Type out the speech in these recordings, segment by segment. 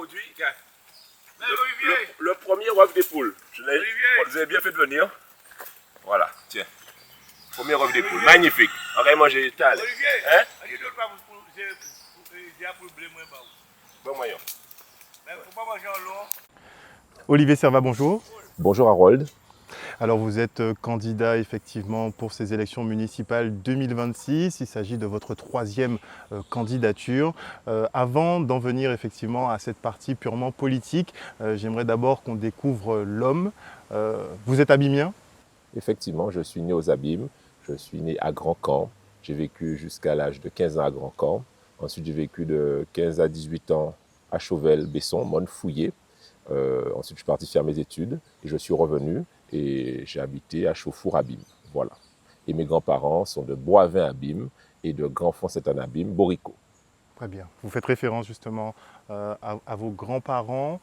aujourd'hui. Le premier œuf des poules. Vous avez bien fait de venir. Voilà, tiens. Premier œuf des poules. Magnifique. On va manger tal. Olivier, hein? Bon moyen. Olivier Servat, bonjour. Bonjour Harold. Alors vous êtes candidat effectivement pour ces élections municipales 2026. Il s'agit de votre troisième candidature. Avant d'en venir effectivement à cette partie purement politique, j'aimerais d'abord qu'on découvre l'homme. Vous êtes abîmien? Effectivement, je suis né aux Abîmes. Je suis né à Grand-Camp. J'ai vécu jusqu'à l'âge de 15 ans à Grand-Camp. Ensuite, j'ai vécu de 15 à 18 ans à Chauvel-Besson, Monnefouillé. Ensuite, je suis parti faire mes études et je suis revenu et j'ai habité à Chauffour-Abîmes. Voilà. Et mes grands-parents sont de Boivin-Abîmes et de Grandfond-Saint-Anne-Abîmes, Borico. Très bien. Vous faites référence justement à vos grands-parents.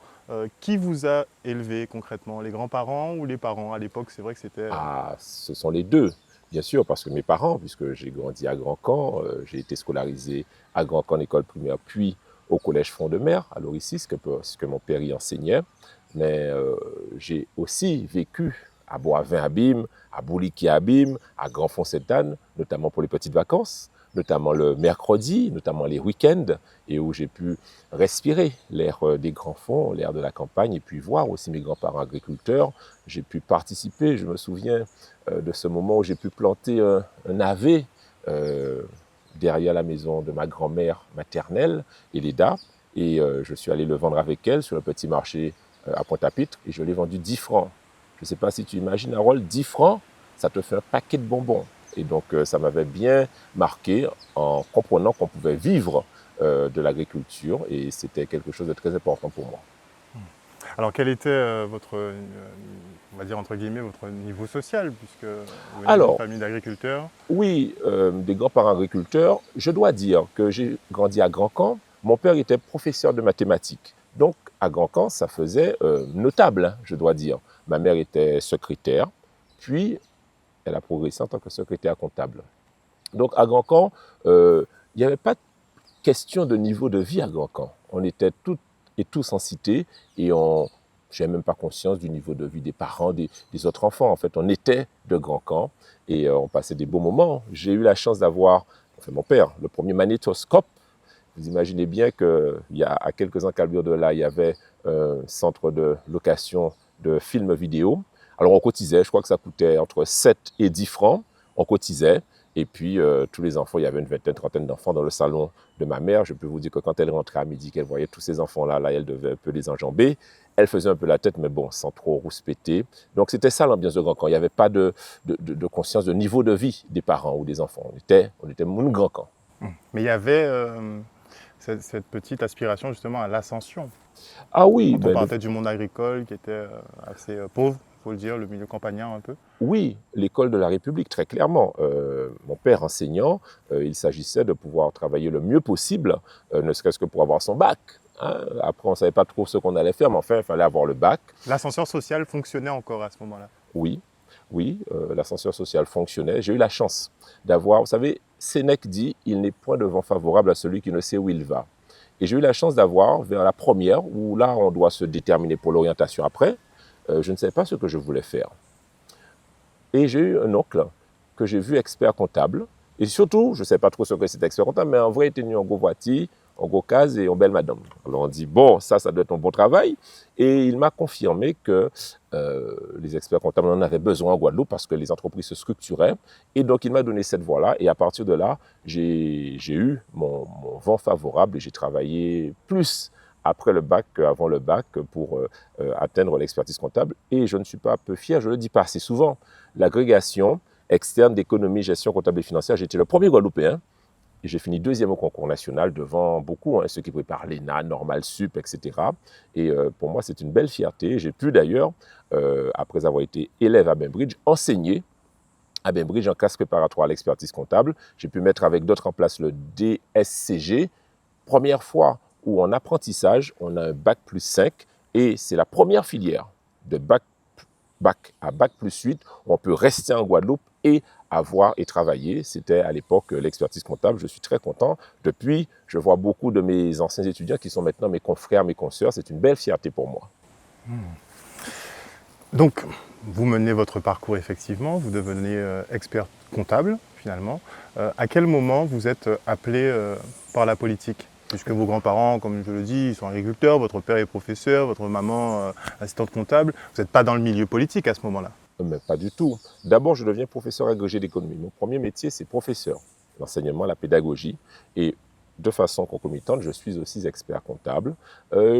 Qui vous a élevé concrètement? Les grands-parents ou les parents? À l'époque, c'est vrai que c'était... Ah, ce sont les deux, bien sûr, parce que mes parents, puisque j'ai grandi à Grand-Camp, j'ai été scolarisé à Grand-Camp, école primaire, puis au collège Front de Mer, à Loricis, ce que mon père y enseignait. Mais j'ai aussi vécu à Boivin-Abîmes, à Bouliquet-Abîmes, à Grandfond-Saint-Anne, notamment pour les petites vacances, notamment le mercredi, notamment les week-ends, et où j'ai pu respirer l'air des grands fonds, l'air de la campagne, et puis voir aussi mes grands-parents agriculteurs. J'ai pu participer, je me souviens de ce moment où j'ai pu planter un navet derrière la maison de ma grand-mère maternelle, Elida, et je suis allé le vendre avec elle sur le petit marché à Pointe-à-Pitre, et je l'ai vendu 10 francs. Je ne sais pas si tu imagines, Harold, 10 francs, ça te fait un paquet de bonbons. Et donc, ça m'avait bien marqué en comprenant qu'on pouvait vivre de l'agriculture, et c'était quelque chose de très important pour moi. Alors, quel était votre, on va dire entre guillemets, votre niveau social, puisque vous venez d'une famille d'agriculteurs? Oui, des grands-parents agriculteurs. Je dois dire que j'ai grandi à Grand-Camp. Mon père était professeur de mathématiques. Donc, à Grand-Camp, ça faisait notable, hein, je dois dire. Ma mère était secrétaire, puis elle a progressé en tant que secrétaire comptable. Donc, à Grand-Camp, il n'y avait pas de question de niveau de vie à Grand-Camp. On était toutes et tous en cité et on n'avais même pas conscience du niveau de vie des parents, des autres enfants. En fait, on était de Grand-Camp et on passait des beaux moments. J'ai eu la chance d'avoir, enfin mon père, le premier magnétoscope. Vous imaginez bien qu'il y a à quelques encablures de là, il y avait un centre de location de films vidéo. Alors on cotisait, je crois que ça coûtait entre 7 et 10 francs. On cotisait. Et puis, tous les enfants, il y avait une vingtaine, trentaine d'enfants dans le salon de ma mère. Je peux vous dire que quand elle rentrait à midi, qu'elle voyait tous ces enfants-là, là, elle devait un peu les enjamber. Elle faisait un peu la tête, mais bon, sans trop rouspéter. Donc, c'était ça l'ambiance de Grand-Camp. Il n'y avait pas de conscience de niveau de vie des parents ou des enfants. On était mon Grand-Camp. Mais il y avait cette petite aspiration justement à l'ascension. Ah oui. Quand on partait du monde agricole qui était assez pauvre, il faut le dire, le milieu campagnard un peu. Oui, l'école de la République, très clairement. Mon père enseignant, il s'agissait de pouvoir travailler le mieux possible, ne serait-ce que pour avoir son bac. Hein. Après, on ne savait pas trop ce qu'on allait faire, mais enfin, il fallait avoir le bac. L'ascenseur social fonctionnait encore à ce moment-là? Oui, l'ascenseur social fonctionnait. J'ai eu la chance d'avoir, vous savez, Sénèque dit « Il n'est point de vent favorable à celui qui ne sait où il va ». Et j'ai eu la chance d'avoir, vers la première, où là, on doit se déterminer pour l'orientation après, je ne savais pas ce que je voulais faire. Et j'ai eu un oncle que j'ai vu expert comptable. Et surtout, je ne sais pas trop ce que c'est expert comptable, mais en vrai, il était tenu en gros voiture, en gros case et en belle madame. Alors on dit, bon, ça doit être un bon travail. Et il m'a confirmé que les experts comptables en avaient besoin en Guadeloupe parce que les entreprises se structuraient. Et donc, il m'a donné cette voie-là. Et à partir de là, j'ai eu mon vent favorable et j'ai travaillé plus après le bac qu'avant le bac pour atteindre l'expertise comptable. Et je ne suis pas peu fier, je ne le dis pas assez souvent. L'agrégation externe d'économie, gestion comptable et financière, j'étais le premier Guadeloupéen. Et j'ai fini deuxième au concours national devant beaucoup, hein, ceux qui préparent l'ENA, Normal Sup, etc. Et pour moi, c'est une belle fierté. J'ai pu d'ailleurs, après avoir été élève à Bainbridge, enseigner à Bainbridge en classe préparatoire à l'expertise comptable. J'ai pu mettre avec d'autres en place le DSCG. Première fois où en apprentissage, on a un bac plus 5 et c'est la première filière de bac à bac plus 8 où on peut rester en Guadeloupe et avoir et travailler. C'était à l'époque l'expertise comptable. Je suis très content. Depuis, je vois beaucoup de mes anciens étudiants qui sont maintenant mes confrères, mes consoeurs. C'est une belle fierté pour moi. Donc, vous menez votre parcours effectivement, vous devenez expert comptable finalement. À quel moment vous êtes appelé par la politique? Puisque vos grands-parents, comme je le dis, ils sont agriculteurs, votre père est professeur, votre maman assistante comptable. Vous n'êtes pas dans le milieu politique à ce moment-là? Mais pas du tout. D'abord, je deviens professeur agrégé d'économie. Mon premier métier, c'est professeur, l'enseignement, la pédagogie. Et de façon concomitante, je suis aussi expert comptable.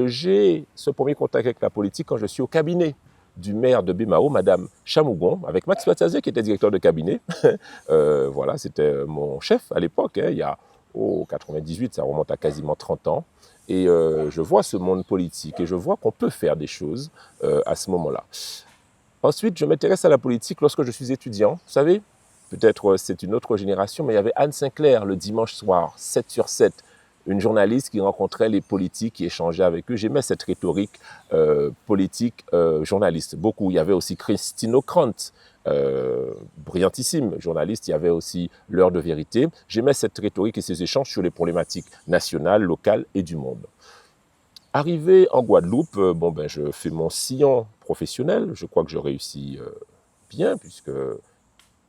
J'ai ce premier contact avec la politique quand je suis au cabinet du maire de Bémao, Madame Chamougon, avec Max Fatazé, qui était directeur de cabinet. Voilà, c'était mon chef à l'époque, il y a 98, ça remonte à quasiment 30 ans. Et je vois ce monde politique et je vois qu'on peut faire des choses à ce moment-là. Ensuite, je m'intéresse à la politique lorsque je suis étudiant. Vous savez, peut-être c'est une autre génération, mais il y avait Anne Sinclair le dimanche soir, 7 sur 7, une journaliste qui rencontrait les politiques, qui échangeait avec eux. J'aimais cette rhétorique politique journaliste. Beaucoup. Il y avait aussi Christine Ockrent, brillantissime journaliste. Il y avait aussi L'heure de vérité. J'aimais cette rhétorique et ces échanges sur les problématiques nationales, locales et du monde. Arrivé en Guadeloupe, je fais mon sillon professionnel. Je crois que je réussis bien, puisque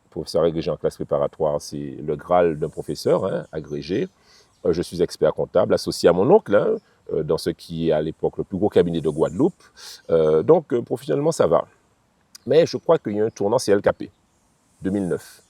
professeur agrégé en classe préparatoire, c'est le Graal d'un professeur agrégé. Je suis expert comptable, associé à mon oncle, dans ce qui est à l'époque le plus gros cabinet de Guadeloupe. Donc, professionnellement, ça va. Mais je crois qu'il y a un tournant, c'est LKP, 2009.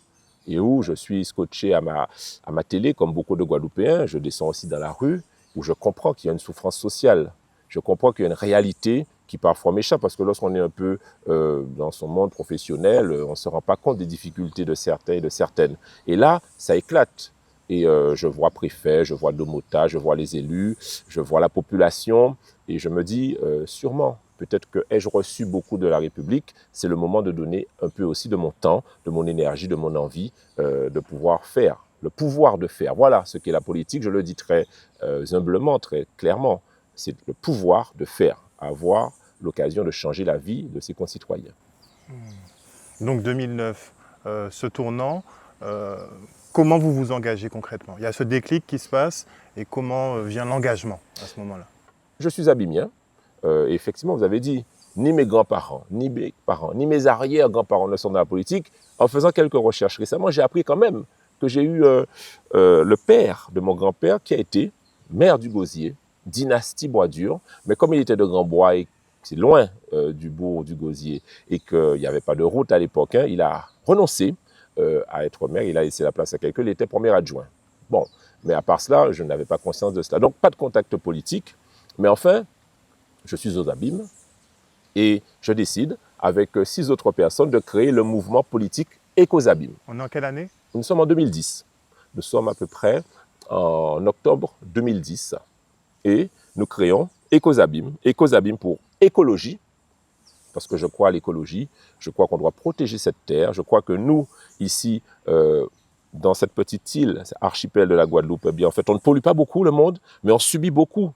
Et où je suis scotché à ma télé, comme beaucoup de Guadeloupéens. Je descends aussi dans la rue, où je comprends qu'il y a une souffrance sociale. Je comprends qu'il y a une réalité qui parfois m'échappe, parce que lorsqu'on est un peu dans son monde professionnel, on ne se rend pas compte des difficultés de certains et de certaines. Et là, ça éclate. Et je vois préfet, je vois Domota, je vois les élus, je vois la population, et je me dis, sûrement, peut-être que ai-je reçu beaucoup de la République, c'est le moment de donner un peu aussi de mon temps, de mon énergie, de mon envie, de pouvoir faire, le pouvoir de faire. Voilà ce qu'est la politique, je le dis très humblement, très clairement, c'est le pouvoir de faire, avoir l'occasion de changer la vie de ses concitoyens. Donc 2009, ce tournant, comment vous vous engagez concrètement? Il y a ce déclic qui se passe et comment vient l'engagement à ce moment-là? Je suis abimien. Effectivement, vous avez dit, ni mes grands-parents, ni mes parents, ni mes arrière-grands-parents ne sont dans la politique. En faisant quelques recherches récemment, j'ai appris quand même que j'ai eu le père de mon grand-père qui a été maire du Gosier, dynastie Bois-Dur, mais comme il était de Grand-Bois et c'est loin du bourg du Gosier et qu'il n'y avait pas de route à l'époque, il a renoncé à être maire, il a laissé la place à quelqu'un, il était premier adjoint. Bon, mais à part cela, je n'avais pas conscience de cela. Donc, pas de contact politique, mais enfin, je suis aux abîmes et je décide, avec 6 autres personnes, de créer le mouvement politique Écosabîmes. On est en quelle année? Nous sommes en 2010. Nous sommes à peu près en octobre 2010 et nous créons Écosabîmes. Écosabîmes pour écologie, parce que je crois à l'écologie, je crois qu'on doit protéger cette terre, je crois que nous, ici, dans cette petite île, cet archipel de la Guadeloupe, eh bien, en fait, on ne pollue pas beaucoup le monde, mais on subit beaucoup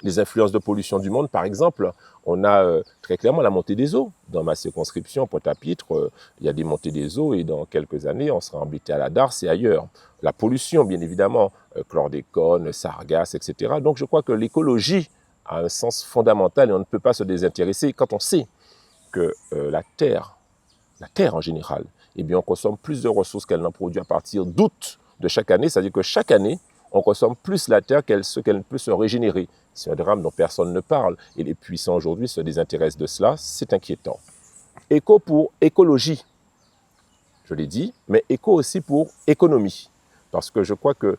les influences de pollution du monde. Par exemple, on a très clairement la montée des eaux. Dans ma circonscription, Pointe-à-Pitre, il y a des montées des eaux et dans quelques années, on sera embêté à la Darse et ailleurs. La pollution, bien évidemment, chlordécone, sargasses, etc. Donc je crois que l'écologie a un sens fondamental et on ne peut pas se désintéresser quand on sait que la terre en général, eh bien, on consomme plus de ressources qu'elle n'en produit à partir d'août de chaque année. C'est-à-dire que chaque année, on consomme plus la terre qu'elle ne peut se régénérer. C'est un drame dont personne ne parle. Et les puissants aujourd'hui se désintéressent de cela. C'est inquiétant. Éco pour écologie, je l'ai dit, mais éco aussi pour économie. Parce que je crois que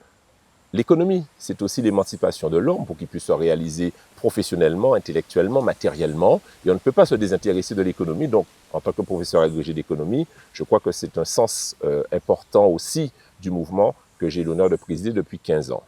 l'économie, c'est aussi l'émancipation de l'homme pour qu'il puisse se réaliser professionnellement, intellectuellement, matériellement. Et on ne peut pas se désintéresser de l'économie. Donc, en tant que professeur agrégé d'économie, je crois que c'est un sens important aussi du mouvement que j'ai l'honneur de présider depuis 15 ans.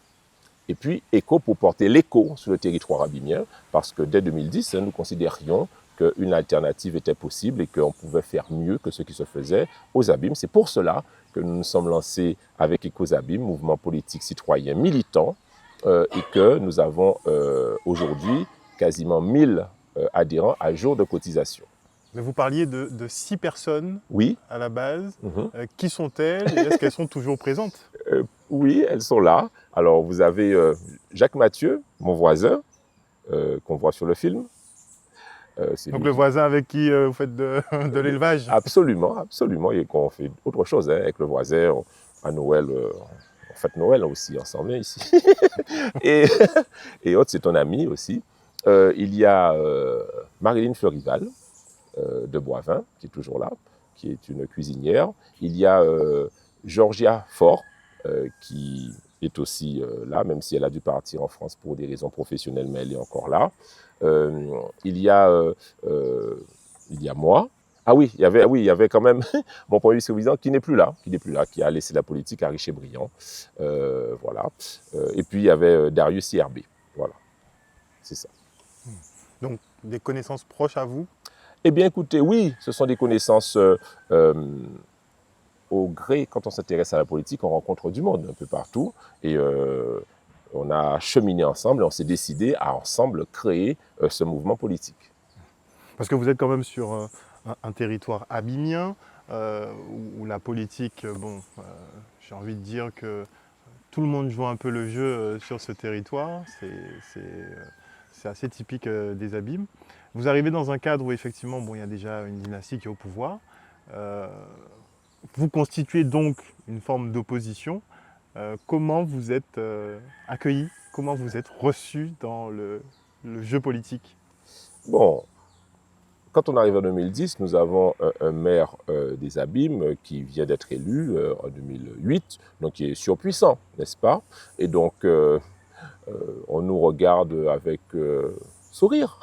Et puis, éco pour porter l'éco sur le territoire abymien, parce que dès 2010, nous considérions qu'une alternative était possible et qu'on pouvait faire mieux que ce qui se faisait aux abîmes. C'est pour cela que nous nous sommes lancés avec Écosabîmes, mouvement politique citoyen militant, et que nous avons aujourd'hui quasiment 1000 adhérents à jour de cotisation. Mais vous parliez de 6 personnes Oui. à la base. Mhm. Qui sont-elles et est-ce qu'elles sont toujours présentes? Oui, elles sont là. Alors, vous avez Jacques Mathieu, mon voisin, qu'on voit sur le film. C'est Donc lui le qui... voisin avec qui vous faites de l'élevage? Absolument, absolument. Et qu'on fait autre chose hein, avec le voisin. À Noël, on fête Noël aussi ensemble ici. et, et autres, c'est ton ami aussi. Il y a Marilyn Fleurival de Boivin, qui est toujours là, qui est une cuisinière. Il y a Georgia Faure, qui est aussi là, même si elle a dû partir en France pour des raisons professionnelles, mais elle est encore là. Il y a moi. Ah oui, il y avait quand même mon premier vice-président qui n'est plus là, qui a laissé la politique à Richer-Briand. Voilà. Et puis il y avait Darius IRB. Voilà, c'est ça. Donc des connaissances proches à vous? Eh bien, écoutez, oui, ce sont des connaissances au gré. Quand on s'intéresse à la politique, on rencontre du monde un peu partout. Et on a cheminé ensemble et on s'est décidé à ensemble créer ce mouvement politique. Parce que vous êtes quand même sur un territoire abymien, où la politique, j'ai envie de dire que tout le monde joue un peu le jeu sur ce territoire. C'est assez typique des Abîmes. Vous arrivez dans un cadre où effectivement, il y a déjà une dynastie qui est au pouvoir. Vous constituez donc une forme d'opposition. Comment vous êtes accueilli? Comment vous êtes reçu dans le jeu politique? Bon, quand on arrive en 2010, nous avons un maire des Abîmes qui vient d'être élu en 2008, donc qui est surpuissant, n'est-ce pas? Et donc, on nous regarde avec sourire,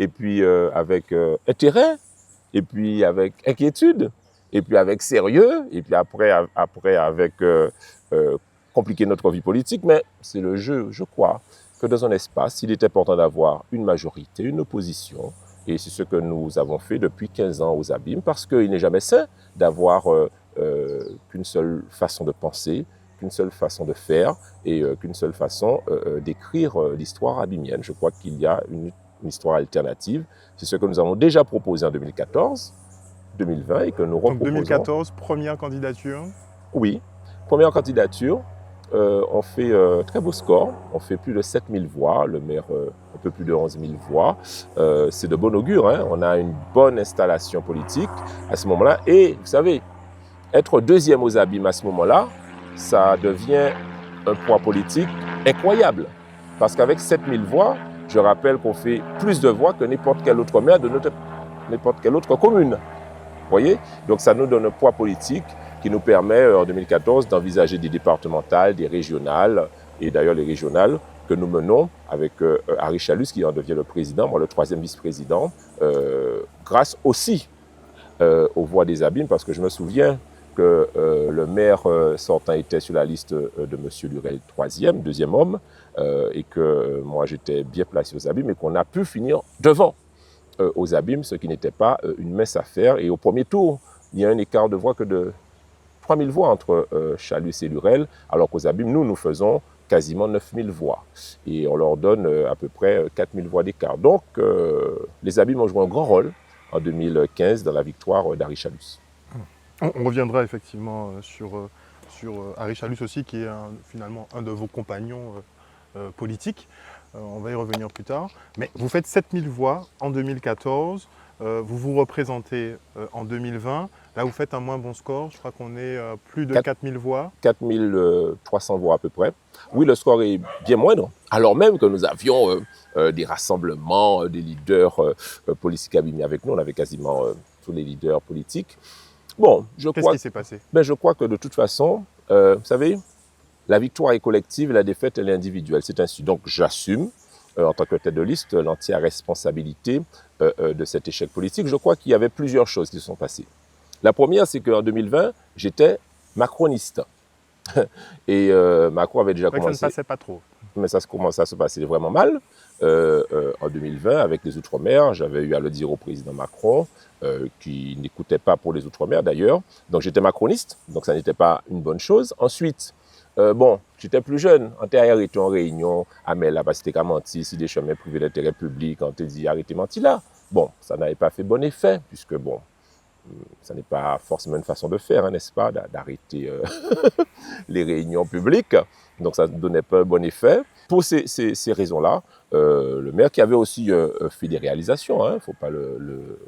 et puis avec intérêt, et puis avec inquiétude, et puis avec sérieux, et puis après avec compliquer notre vie politique. Mais c'est le jeu, je crois, que dans un espace, il est important d'avoir une majorité, une opposition. Et c'est ce que nous avons fait depuis 15 ans aux Abîmes, parce qu'il n'est jamais sain d'avoir qu'une seule façon de penser, qu'une seule façon de faire et qu'une seule façon d'écrire l'histoire abîmienne. Je crois qu'il y a une histoire alternative. C'est ce que nous avons déjà proposé en 2014, 2020 et que nous reproposons. Donc 2014, première candidature? Oui, première candidature. On fait très beau score, on fait plus de 7000 voix, le maire un peu plus de 11 000 voix. C'est de bon augure, hein. On a une bonne installation politique à ce moment-là. Et vous savez, être deuxième aux Abîmes à ce moment-là, ça devient un poids politique incroyable. Parce qu'avec 7000 voix, je rappelle qu'on fait plus de voix que n'importe quel autre maire de n'importe quelle autre commune. Vous voyez? Donc ça nous donne un poids politique qui nous permet en 2014 d'envisager des départementales, des régionales, et d'ailleurs les régionales que nous menons avec Harry Chalus qui en devient le président, moi le troisième vice-président, grâce aussi aux voix des Abîmes, parce que je me souviens que le maire sortant était sur la liste de M. Lurel, deuxième homme, et que moi j'étais bien placé aux Abîmes et qu'on a pu finir devant aux Abîmes, ce qui n'était pas une mince affaire. Et au premier tour, il y a un écart de voix que de 3000 voix entre Chalus et Lurel, alors qu'aux Abîmes, nous faisons quasiment 9000 voix. Et on leur donne à peu près 4000 voix d'écart. Donc, les Abîmes ont joué un grand rôle en 2015 dans la victoire d'Harry Chalus. On reviendra effectivement sur Harry Chalus aussi, qui est finalement un de vos compagnons politiques. On va y revenir plus tard. Mais vous faites 7000 voix en 2014. Vous vous représentez en 2020. Là, vous faites un moins bon score. Je crois qu'on est plus de 4000 voix. 4300 voix à peu près. Oui, le score est bien moindre. Alors même que nous avions des rassemblements, des leaders politiques abîmés avec nous. On avait quasiment tous les leaders politiques. Bon, Qu'est-ce qui s'est passé? Je crois que de toute façon, vous savez, la victoire est collective et la défaite, elle est individuelle. C'est ainsi. Donc, j'assume, en tant que tête de liste, l'entière responsabilité de cet échec politique. Je crois qu'il y avait plusieurs choses qui se sont passées. La première, c'est qu'en 2020, j'étais macroniste. Et Macron avait déjà commencé... Ça ne passait pas trop. Mais ça commençait à se passer vraiment mal. En 2020, avec les Outre-mer, j'avais eu à le dire au président Macron, qui n'écoutait pas pour les Outre-mer d'ailleurs. Donc j'étais macroniste, donc ça n'était pas une bonne chose. Ensuite, j'étais plus jeune. On était en réunion, à Mel, là, c'était qu'à mentir, si des chemins privés d'intérêt public, on te dit arrêtez mentir là. Bon, ça n'avait pas fait bon effet, puisque bon, ça n'est pas forcément une façon de faire, hein, n'est-ce pas, d'arrêter les réunions publiques. Donc ça ne donnait pas un bon effet. Pour ces raisons-là, le maire qui avait aussi fait des réalisations, il ne faut pas le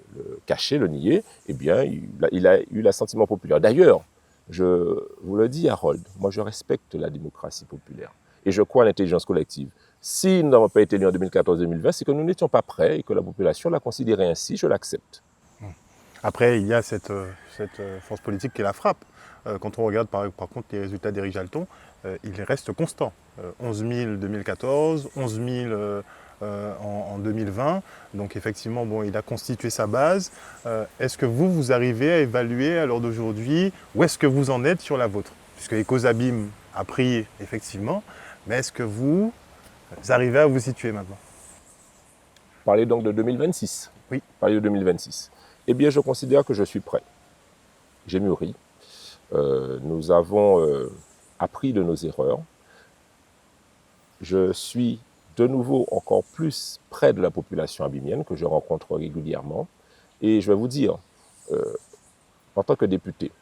cacher, le nier, eh bien, il a eu l'assentiment populaire. D'ailleurs, je vous le dis, Harold, moi je respecte la démocratie populaire et je crois à l'intelligence collective. Si nous n'avons pas été élus en 2014-2020, c'est que nous n'étions pas prêts et que la population l'a considéré ainsi, je l'accepte. Après, il y a cette force politique qui est la frappe. Quand on regarde par contre les résultats d'Éric Jalton, il reste constant. 11 000 2014, 11 000 en 2020. Donc effectivement, bon, il a constitué sa base. Est-ce que vous arrivez à évaluer à l'heure d'aujourd'hui où est-ce que vous en êtes sur la vôtre? Puisque Ecosabim a pris effectivement, mais est-ce que vous arrivez à vous situer maintenant? Parlez donc de 2026. Oui. Parlez de 2026. Eh bien, je considère que je suis prêt. J'ai mûri. Nous avons appris de nos erreurs. Je suis de nouveau encore plus près de la population abimienne que je rencontre régulièrement. Et je vais vous dire, en tant que député,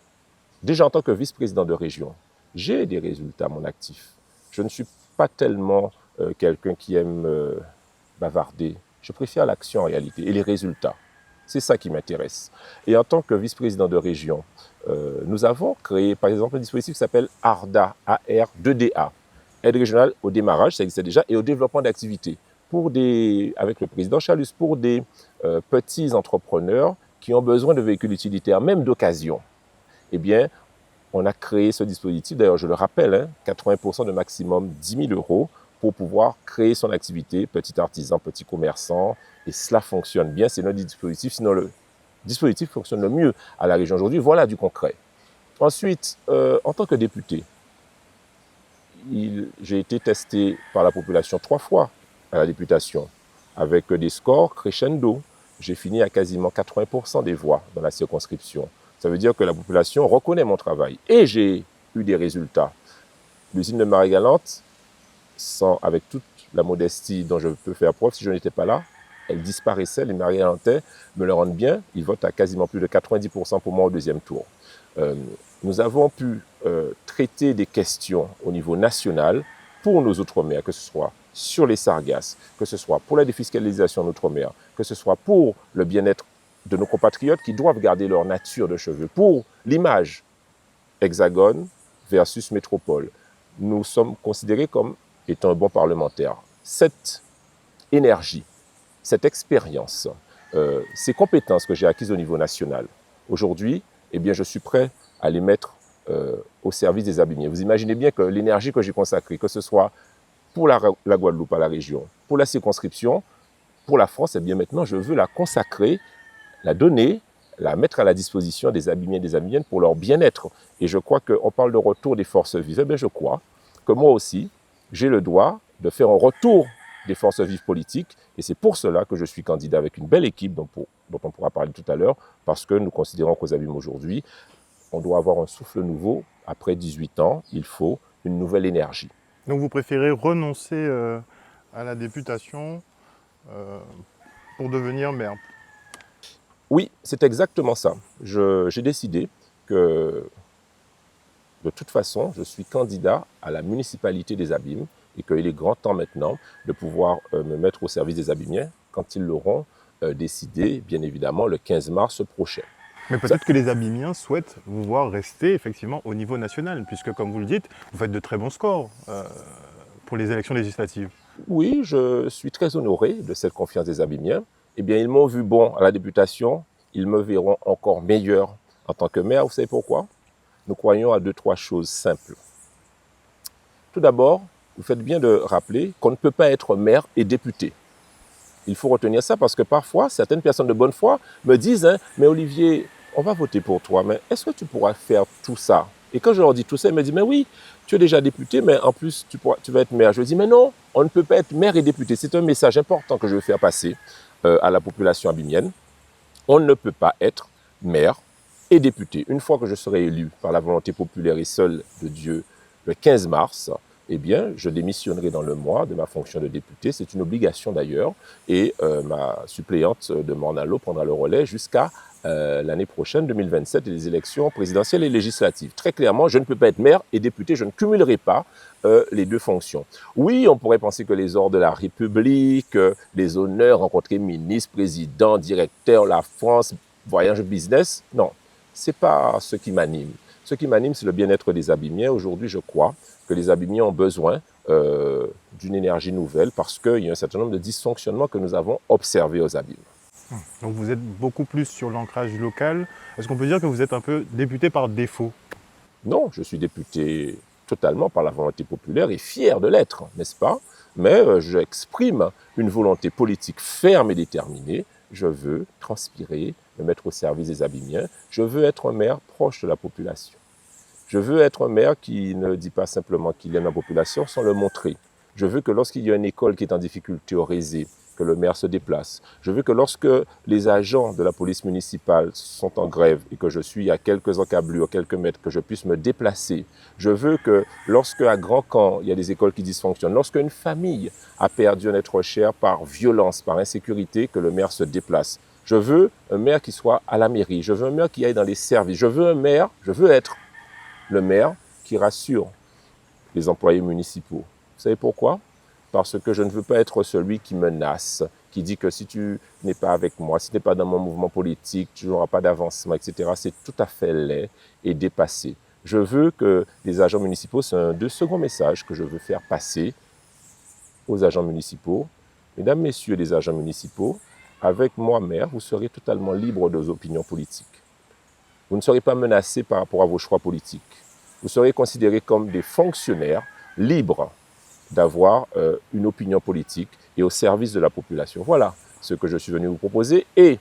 déjà en tant que vice-président de région, j'ai des résultats à mon actif. Je ne suis pas tellement quelqu'un qui aime bavarder. Je préfère l'action en réalité et les résultats. C'est ça qui m'intéresse. Et en tant que vice-président de région, nous avons créé par exemple un dispositif qui s'appelle ARDA, AR2DA, aide régionale au démarrage, ça existait déjà, et au développement d'activités, avec le président Chalus, pour des petits entrepreneurs qui ont besoin de véhicules utilitaires, même d'occasion. Eh bien, on a créé ce dispositif, d'ailleurs je le rappelle, 80% de maximum 10 000 euros pour pouvoir créer son activité, petit artisan, petit commerçant, et cela fonctionne bien, c'est notre dispositif, sinon le dispositif fonctionne le mieux à la région aujourd'hui. Voilà du concret. Ensuite, en tant que député, j'ai été testé par la population 3 fois à la députation, avec des scores crescendo. J'ai fini à quasiment 80% des voix dans la circonscription. Ça veut dire que la population reconnaît mon travail. Et j'ai eu des résultats. L'usine de Marie-Galante, avec toute la modestie dont je peux faire preuve, si je n'étais pas là, elle disparaissait. Les Marie-Galantais me le rendent bien. Ils votent à quasiment plus de 90% pour moi au deuxième tour. Nous avons pu traiter des questions au niveau national pour nos outre-mer, que ce soit sur les sargasses, que ce soit pour la défiscalisation en outre-mer, que ce soit pour le bien-être de nos compatriotes qui doivent garder leur nature de cheveux, pour l'image hexagone versus métropole. Nous sommes considérés comme étant un bon parlementaire. Cette énergie, cette expérience, ces compétences que j'ai acquises au niveau national, aujourd'hui, eh bien, je suis prêt à les mettre au service des abîmés. Vous imaginez bien que l'énergie que j'ai consacrée, que ce soit pour la Guadeloupe, à la région, pour la circonscription, pour la France, eh bien maintenant, je veux la consacrer, la donner, la mettre à la disposition des abîmés et des abîmiennes pour leur bien-être. Et je crois qu'on parle de retour des forces vives. Eh bien, je crois que moi aussi, j'ai le droit de faire un retour des forces vives politiques. Et c'est pour cela que je suis candidat avec une belle équipe dont on pourra parler tout à l'heure, parce que nous considérons qu'aux abîmes aujourd'hui, on doit avoir un souffle nouveau. Après 18 ans, il faut une nouvelle énergie. Donc vous préférez renoncer à la députation pour devenir maire? Oui, c'est exactement ça. J'ai décidé que, de toute façon, je suis candidat à la municipalité des Abîmes et qu'il est grand temps maintenant de pouvoir me mettre au service des Abîmiens quand ils l'auront décidé, bien évidemment, le 15 mars prochain. Mais peut-être que les Abîmiens souhaitent vous voir rester effectivement au niveau national, puisque comme vous le dites, vous faites de très bons scores pour les élections législatives. Oui, je suis très honoré de cette confiance des Abîmiens. Eh bien, ils m'ont vu bon à la députation, ils me verront encore meilleur en tant que maire. Vous savez pourquoi? Nous croyons à 2-3 choses simples. Tout d'abord, vous faites bien de rappeler qu'on ne peut pas être maire et député. Il faut retenir ça parce que parfois, certaines personnes de bonne foi me disent « Mais Olivier, on va voter pour toi, mais est-ce que tu pourras faire tout ça ?» Et quand je leur dis tout ça, ils me disent « Mais oui, tu es déjà député, mais en plus, tu vas être maire. » Je dis « Mais non, on ne peut pas être maire et député. » C'est un message important que je veux faire passer à la population abimienne. On ne peut pas être maire et député. Une fois que je serai élu par la volonté populaire et seule de Dieu le 15 mars, eh bien, je démissionnerai dans le mois de ma fonction de député. C'est une obligation d'ailleurs. Et ma suppléante de Morne-à-l'Eau prendra le relais jusqu'à l'année prochaine, 2027, et les élections présidentielles et législatives. Très clairement, je ne peux pas être maire et député, je ne cumulerai pas les deux fonctions. Oui, on pourrait penser que les ordres de la République, les honneurs, rencontrer ministre, président, directeur, la France, voyage business, non, c'est pas ce qui m'anime. Ce qui m'anime, c'est le bien-être des Abîmiens. Aujourd'hui, je crois que les Abîmiens ont besoin d'une énergie nouvelle parce qu'il y a un certain nombre de dysfonctionnements que nous avons observés aux Abîmes. Donc vous êtes beaucoup plus sur l'ancrage local. Est-ce qu'on peut dire que vous êtes un peu député par défaut? Non, je suis député totalement par la volonté populaire et fier de l'être, n'est-ce pas? Mais j'exprime une volonté politique ferme et déterminée. Je veux transpirer, me mettre au service des Abîmiens. Je veux être un maire proche de la population. Je veux être un maire qui ne dit pas simplement qu'il aime la population sans le montrer. Je veux que lorsqu'il y a une école qui est en difficulté au Rézé, que le maire se déplace. Je veux que lorsque les agents de la police municipale sont en grève et que je suis à quelques encablures, quelques mètres, que je puisse me déplacer. Je veux que lorsque à Grand Camp, il y a des écoles qui dysfonctionnent, lorsque une famille a perdu un être cher par violence, par insécurité, que le maire se déplace. Je veux un maire qui soit à la mairie. Je veux un maire qui aille dans les services. Je veux être le maire qui rassure les employés municipaux. Vous savez pourquoi? Parce que je ne veux pas être celui qui menace, qui dit que si tu n'es pas avec moi, si tu n'es pas dans mon mouvement politique, tu n'auras pas d'avancement, etc. C'est tout à fait laid et dépassé. Je veux que les agents municipaux, c'est un second message que je veux faire passer aux agents municipaux. Mesdames, messieurs les agents municipaux, avec moi, maire, vous serez totalement libre de vos opinions politiques. Vous ne serez pas menacés par rapport à vos choix politiques. Vous serez considérés comme des fonctionnaires libres d'avoir une opinion politique et au service de la population. Voilà ce que je suis venu vous proposer. Et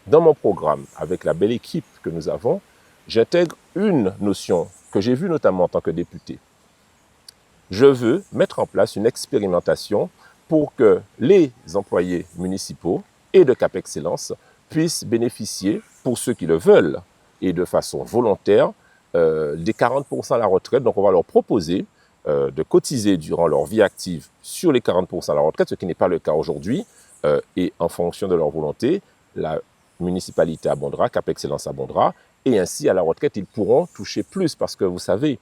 dans mon programme, avec la belle équipe que nous avons, j'intègre une notion que j'ai vue notamment en tant que député. Je veux mettre en place une expérimentation pour que les employés municipaux et de Cap Excellence puissent bénéficier, pour ceux qui le veulent, et de façon volontaire, des 40% à la retraite. Donc on va leur proposer de cotiser durant leur vie active sur les 40% à la retraite, ce qui n'est pas le cas aujourd'hui. Et en fonction de leur volonté, la municipalité abondera, Cap Excellence abondera, et ainsi à la retraite, ils pourront toucher plus. Parce que vous savez,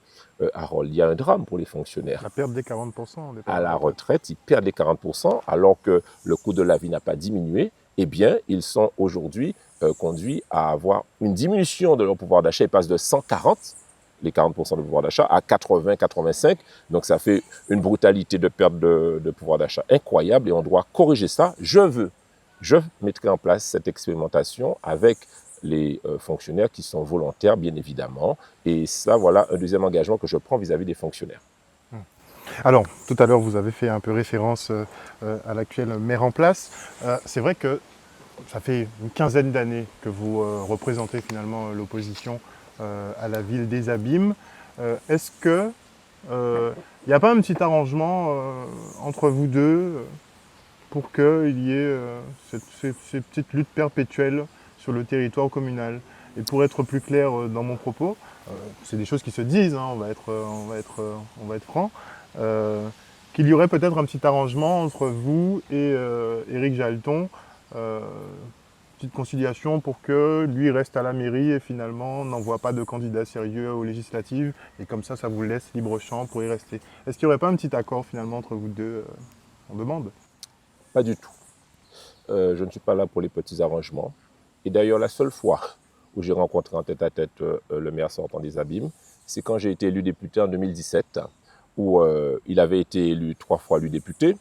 Harold, il y a un drame pour les fonctionnaires. La perte des 40%. À la retraite, ils perdent les 40%, alors que le coût de la vie n'a pas diminué. Eh bien, ils sont aujourd'hui conduits à avoir une diminution de leur pouvoir d'achat. Ils passent de 140, les 40% de pouvoir d'achat, à 80, 85. Donc, ça fait une brutalité de perte de pouvoir d'achat incroyable et on doit corriger ça. Je mettrai en place cette expérimentation avec les fonctionnaires qui sont volontaires, bien évidemment. Et ça, voilà un deuxième engagement que je prends vis-à-vis des fonctionnaires. Alors, tout à l'heure, vous avez fait un peu référence à l'actuel maire en place. C'est vrai que ça fait une quinzaine d'années que vous représentez finalement l'opposition à la ville des Abîmes. Est-ce qu'il n'y a pas un petit arrangement entre vous deux pour qu'il y ait ces petites luttes perpétuelles sur le territoire communal? Et pour être plus clair dans mon propos, c'est des choses qui se disent, hein, on va être franc, qu'il y aurait peut-être un petit arrangement entre vous et Éric Jalton, petite conciliation pour que lui reste à la mairie et finalement n'envoie pas de candidat sérieux aux législatives, et comme ça vous laisse libre champ pour y rester. Est-ce qu'il n'y aurait pas un petit accord finalement entre vous deux en demande? Pas du tout. Je ne suis pas là pour les petits arrangements. Et d'ailleurs, la seule fois où j'ai rencontré en tête-à-tête le maire sortant des Abîmes, c'est quand j'ai été élu député en 2017, où il avait été élu 3 fois élu député.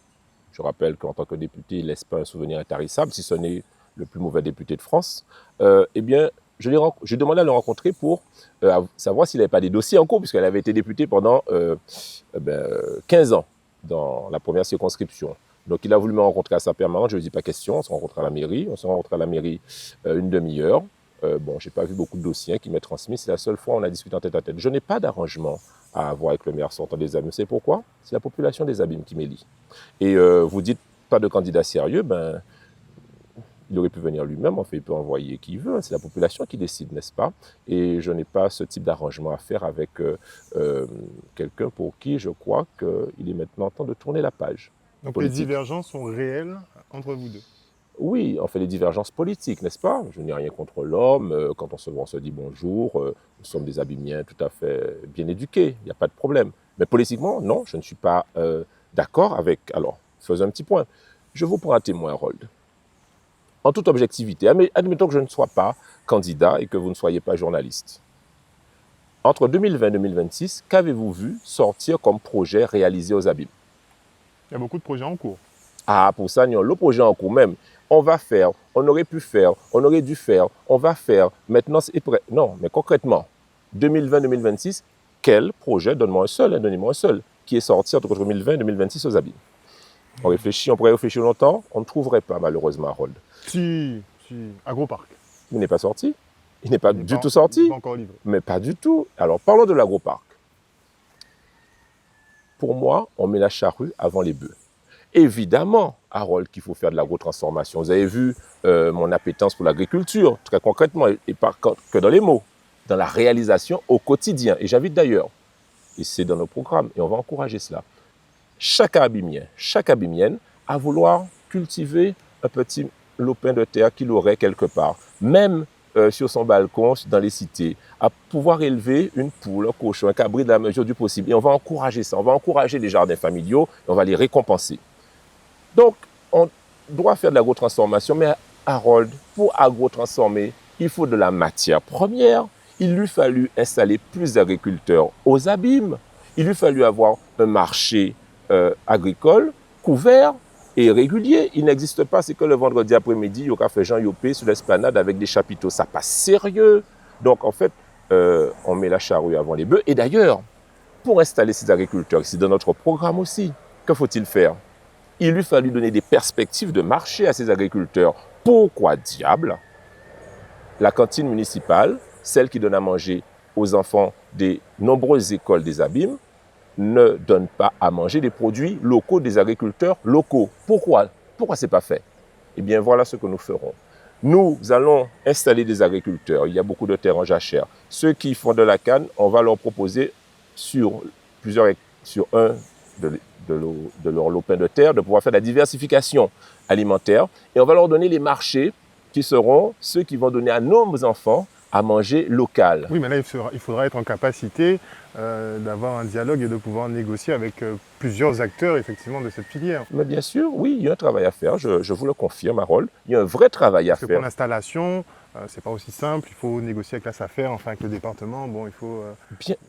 Je rappelle qu'en tant que député, il ne laisse pas un souvenir intarissable, si ce n'est le plus mauvais député de France. Eh bien, j'ai demandé à le rencontrer pour savoir s'il n'avait pas des dossiers en cours, puisqu'il avait été député pendant 15 ans dans la première circonscription. Donc, il a voulu me rencontrer à sa permanence. Je lui ai dit, pas question, on se rencontre à la mairie. On se rencontre à la mairie une demi-heure. Bon, je n'ai pas vu beaucoup de dossiers qui m'est transmis. C'est la seule fois où on a discuté en tête-à-tête. Je n'ai pas d'arrangement à avoir avec le maire sortant des Abîmes. C'est pourquoi? C'est la population des Abîmes qui m'élit. Et vous dites pas de candidat sérieux, Il aurait pu venir lui-même, en fait, il peut envoyer qui il veut, c'est la population qui décide, n'est-ce pas? Et je n'ai pas ce type d'arrangement à faire avec quelqu'un pour qui je crois qu'il est maintenant temps de tourner la page Donc les politique. divergences sont réelles entre vous deux. Oui, on fait des divergences politiques, n'est-ce pas? Je n'ai rien contre l'homme. Quand on se dit bonjour, nous sommes des Abimiens tout à fait bien éduqués, il n'y a pas de problème. Mais politiquement, non, je ne suis pas d'accord avec... Alors, faisons un petit point. Je vous prends à témoin, Harold. En toute objectivité, admettons que je ne sois pas candidat et que vous ne soyez pas journaliste. Entre 2020 et 2026, qu'avez-vous vu sortir comme projet réalisé aux Abîmes? Il y a beaucoup de projets en cours. Ah, pour ça, le projet en cours même. On va faire, on aurait pu faire, on aurait dû faire, on va faire. Maintenant, c'est prêt. Non, mais concrètement, 2020-2026, quel projet, donne-moi un seul, donnez-moi un seul, qui est sorti entre 2020 et 2026 aux Abîmes? On réfléchit, on pourrait réfléchir longtemps, on ne trouverait pas malheureusement Harold. Si, Agroparc. Il n'est pas sorti. Il n'est pas Il n'est du pas- tout il sorti. n'est pas encore livré. Mais pas du tout. Alors, parlons de l'agroparc. Pour moi, on met la charrue avant les bœufs. Évidemment, Harold, qu'il faut faire de l'agrotransformation. Vous avez vu mon appétence pour l'agriculture, très concrètement, et pas que dans les mots, dans la réalisation au quotidien. Et j'invite d'ailleurs, et c'est dans nos programmes, et on va encourager cela, chaque Abimien, chaque Abimienne, à vouloir cultiver un petit lopin de terre qu'il aurait quelque part, même sur son balcon, dans les cités, à pouvoir élever une poule, un cochon, un cabri de la mesure du possible. Et on va encourager ça, on va encourager les jardins familiaux, et on va les récompenser. Donc, on doit faire de l'agrotransformation, mais Harold, pour agrotransformer, il faut de la matière première. Il lui fallut installer plus d'agriculteurs aux Abîmes. Il lui fallut avoir un marché agricole couvert et régulier. Il n'existe pas, c'est que le vendredi après-midi, il y aura fait Jean Yopé sur l'esplanade avec des chapiteaux. Ça passe sérieux. Donc, en fait, on met la charrue avant les bœufs. Et d'ailleurs, pour installer ces agriculteurs, c'est dans notre programme aussi, que faut-il faire? Il lui fallut donner des perspectives de marché à ces agriculteurs. Pourquoi diable la cantine municipale, celle qui donne à manger aux enfants des nombreuses écoles des Abîmes, ne donne pas à manger des produits locaux des agriculteurs locaux? Pourquoi ce n'est pas fait? Eh bien, voilà ce que nous ferons. Nous allons installer des agriculteurs. Il y a beaucoup de terres en jachère. Ceux qui font de la canne, on va leur proposer sur un de leur lopin de terre, de pouvoir faire de la diversification alimentaire. Et on va leur donner les marchés qui seront ceux qui vont donner à nos enfants à manger local. Oui, mais là, il faudra être en capacité d'avoir un dialogue et de pouvoir négocier avec plusieurs acteurs, effectivement, de cette filière. Mais bien sûr, oui, il y a un travail à faire, je vous le confirme, Harold. Il y a un vrai travail à Parce que faire. pour l'installation, c'est pas aussi simple. Il faut négocier avec la SAFER, enfin avec le département. Bon, il faut...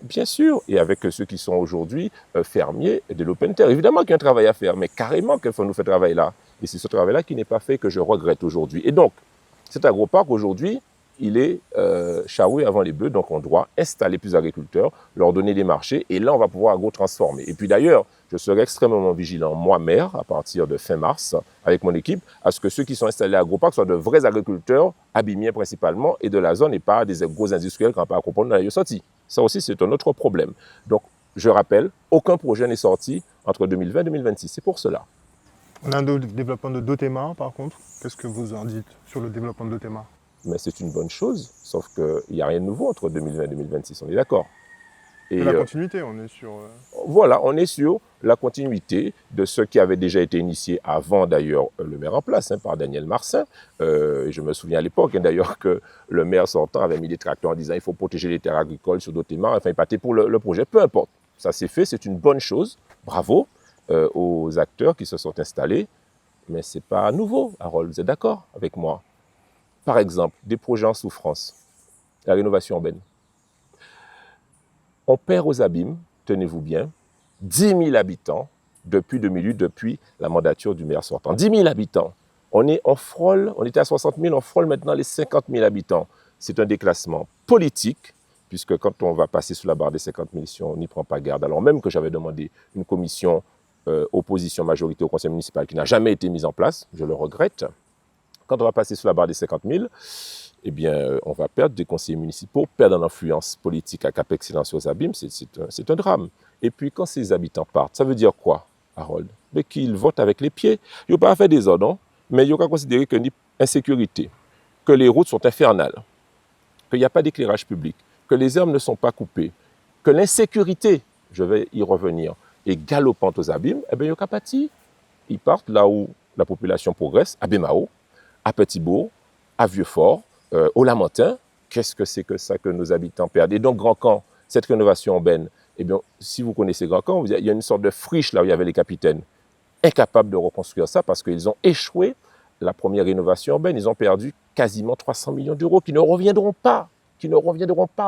Bien sûr, et avec ceux qui sont aujourd'hui fermiers de l'open terre. Évidemment qu'il y a un travail à faire, mais carrément qu'il faut nous faire travail là. Et c'est ce travail-là qui n'est pas fait que je regrette aujourd'hui. Et donc, cet agroparc aujourd'hui, il est charroué avant les bœufs, donc on doit installer plus d'agriculteurs, leur donner des marchés, et là on va pouvoir agro-transformer. Et puis d'ailleurs, je serai extrêmement vigilant, moi maire, à partir de fin mars, avec mon équipe, à ce que ceux qui sont installés à agroparc soient de vrais agriculteurs, abîmiens principalement, et de la zone, et pas des gros industriels qui n'ont pas à comprendre dans la sortie. Ça aussi, c'est un autre problème. Donc, je rappelle, aucun projet n'est sorti entre 2020 et 2026. C'est pour cela. On a un développement de Dotema, par contre. Qu'est-ce que vous en dites sur le développement de Dotema? Mais c'est une bonne chose, sauf qu'il n'y a rien de nouveau entre 2020 et 2026, on est d'accord. Et la continuité, on est sur... Voilà, on est sur la continuité de ce qui avait déjà été initié avant d'ailleurs le maire en place, par Daniel Marsin. Je me souviens à l'époque d'ailleurs que le maire sortant avait mis des tracteurs en disant il faut protéger les terres agricoles sur Dotema, enfin il partait pour le projet, peu importe. Ça s'est fait, c'est une bonne chose, bravo aux acteurs qui se sont installés, mais ce n'est pas nouveau, Harold, vous êtes d'accord avec moi? Par exemple, des projets en souffrance, la rénovation urbaine. On perd aux Abîmes, tenez-vous bien, 10 000 habitants depuis 2008, depuis la mandature du maire sortant. 10 000 habitants. On était à 60 000, on frôle maintenant les 50 000 habitants. C'est un déclassement politique, puisque quand on va passer sous la barre des 50 000, si on n'y prend pas garde, alors même que j'avais demandé une commission opposition-majorité au conseil municipal qui n'a jamais été mise en place, je le regrette. Quand on va passer sous la barre des 50 000, eh bien, on va perdre des conseillers municipaux, perdre en influence politique à Cap Excellence aux Abîmes, c'est un drame. Et puis, quand ces habitants partent, ça veut dire quoi, Harold? Mais qu'ils votent avec les pieds. Ils n'ont pas fait des ordres, non? Mais il y aura considéré que l'insécurité, que les routes sont infernales, qu'il n'y a pas d'éclairage public, que les herbes ne sont pas coupées, que l'insécurité, je vais y revenir, est galopante aux abîmes, eh bien, il y a parti. Ils partent là où la population progresse, à Bémao, à Petit-Bourg, à Vieux-Fort, au Lamentin. Qu'est-ce que c'est que ça que nos habitants perdent? Et donc, Grand Camp, cette rénovation urbaine, eh bien, si vous connaissez Grand Camp, il y a une sorte de friche là où il y avait les capitaines, incapables de reconstruire ça parce qu'ils ont échoué la première rénovation urbaine. Ils ont perdu quasiment 300 millions d'euros qui ne reviendront pas.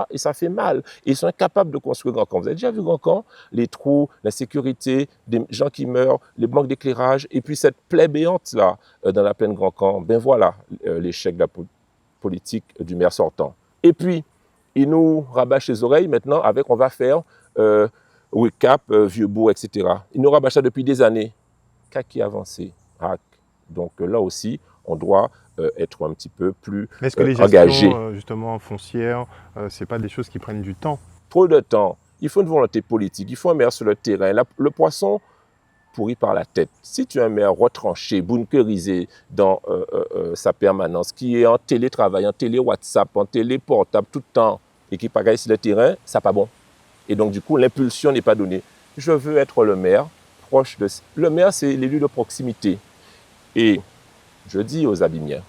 Et ça fait mal. Et ils sont incapables de construire Grand Camp. Vous avez déjà vu Grand Camp? Les trous, l'insécurité, des gens qui meurent, les manques d'éclairage, et puis cette plaie béante là, dans la plaine Grand Camp. Ben voilà l'échec de la politique du maire sortant. Et puis, il nous rabâche les oreilles maintenant avec on va faire Wicap, Vieux-Bourg, etc. Il nous rabâche ça depuis des années. Qui avancé. Donc là aussi, on doit être un petit peu plus Est-ce que les engagé. gestions justement foncières, ce n'est pas des choses qui prennent du temps? Trop de temps. Il faut une volonté politique. Il faut un maire sur le terrain. Le poisson pourrit par la tête. Si tu es un maire retranché, bunkerisé dans sa permanence, qui est en télétravail, en télé WhatsApp, en télé portable tout le temps, et qui pagaille sur le terrain, ça n'est pas bon. Et donc du coup, l'impulsion n'est pas donnée. Je veux être le maire proche de... Le maire, c'est l'élu de proximité. Et je dis aux abîmiens,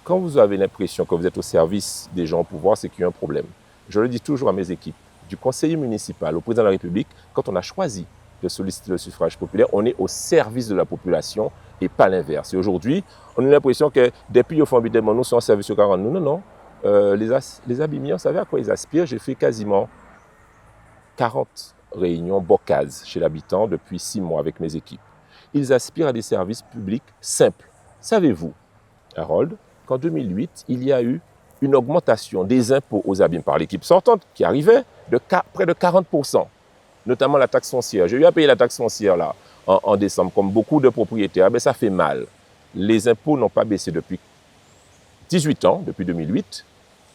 quand vous avez l'impression que vous êtes au service des gens au pouvoir, c'est qu'il y a un problème. Je le dis toujours à mes équipes, du conseiller municipal au président de la République, quand on a choisi de solliciter le suffrage populaire, on est au service de la population et pas l'inverse. Et aujourd'hui, on a l'impression que depuis au fond nous sommes en service au 40. Non, non. Les abîmiens, vous savez à quoi ils aspirent? J'ai fait quasiment 40 réunions bocase chez l'habitant depuis 6 mois avec mes équipes. Ils aspirent à des services publics simples. Savez-vous, Harold, qu'en 2008, il y a eu une augmentation des impôts aux abîmes par l'équipe sortante qui arrivait de près de 40%, notamment la taxe foncière. J'ai eu à payer la taxe foncière là, en décembre, comme beaucoup de propriétaires. Mais ça fait mal. Les impôts n'ont pas baissé depuis 18 ans, depuis 2008.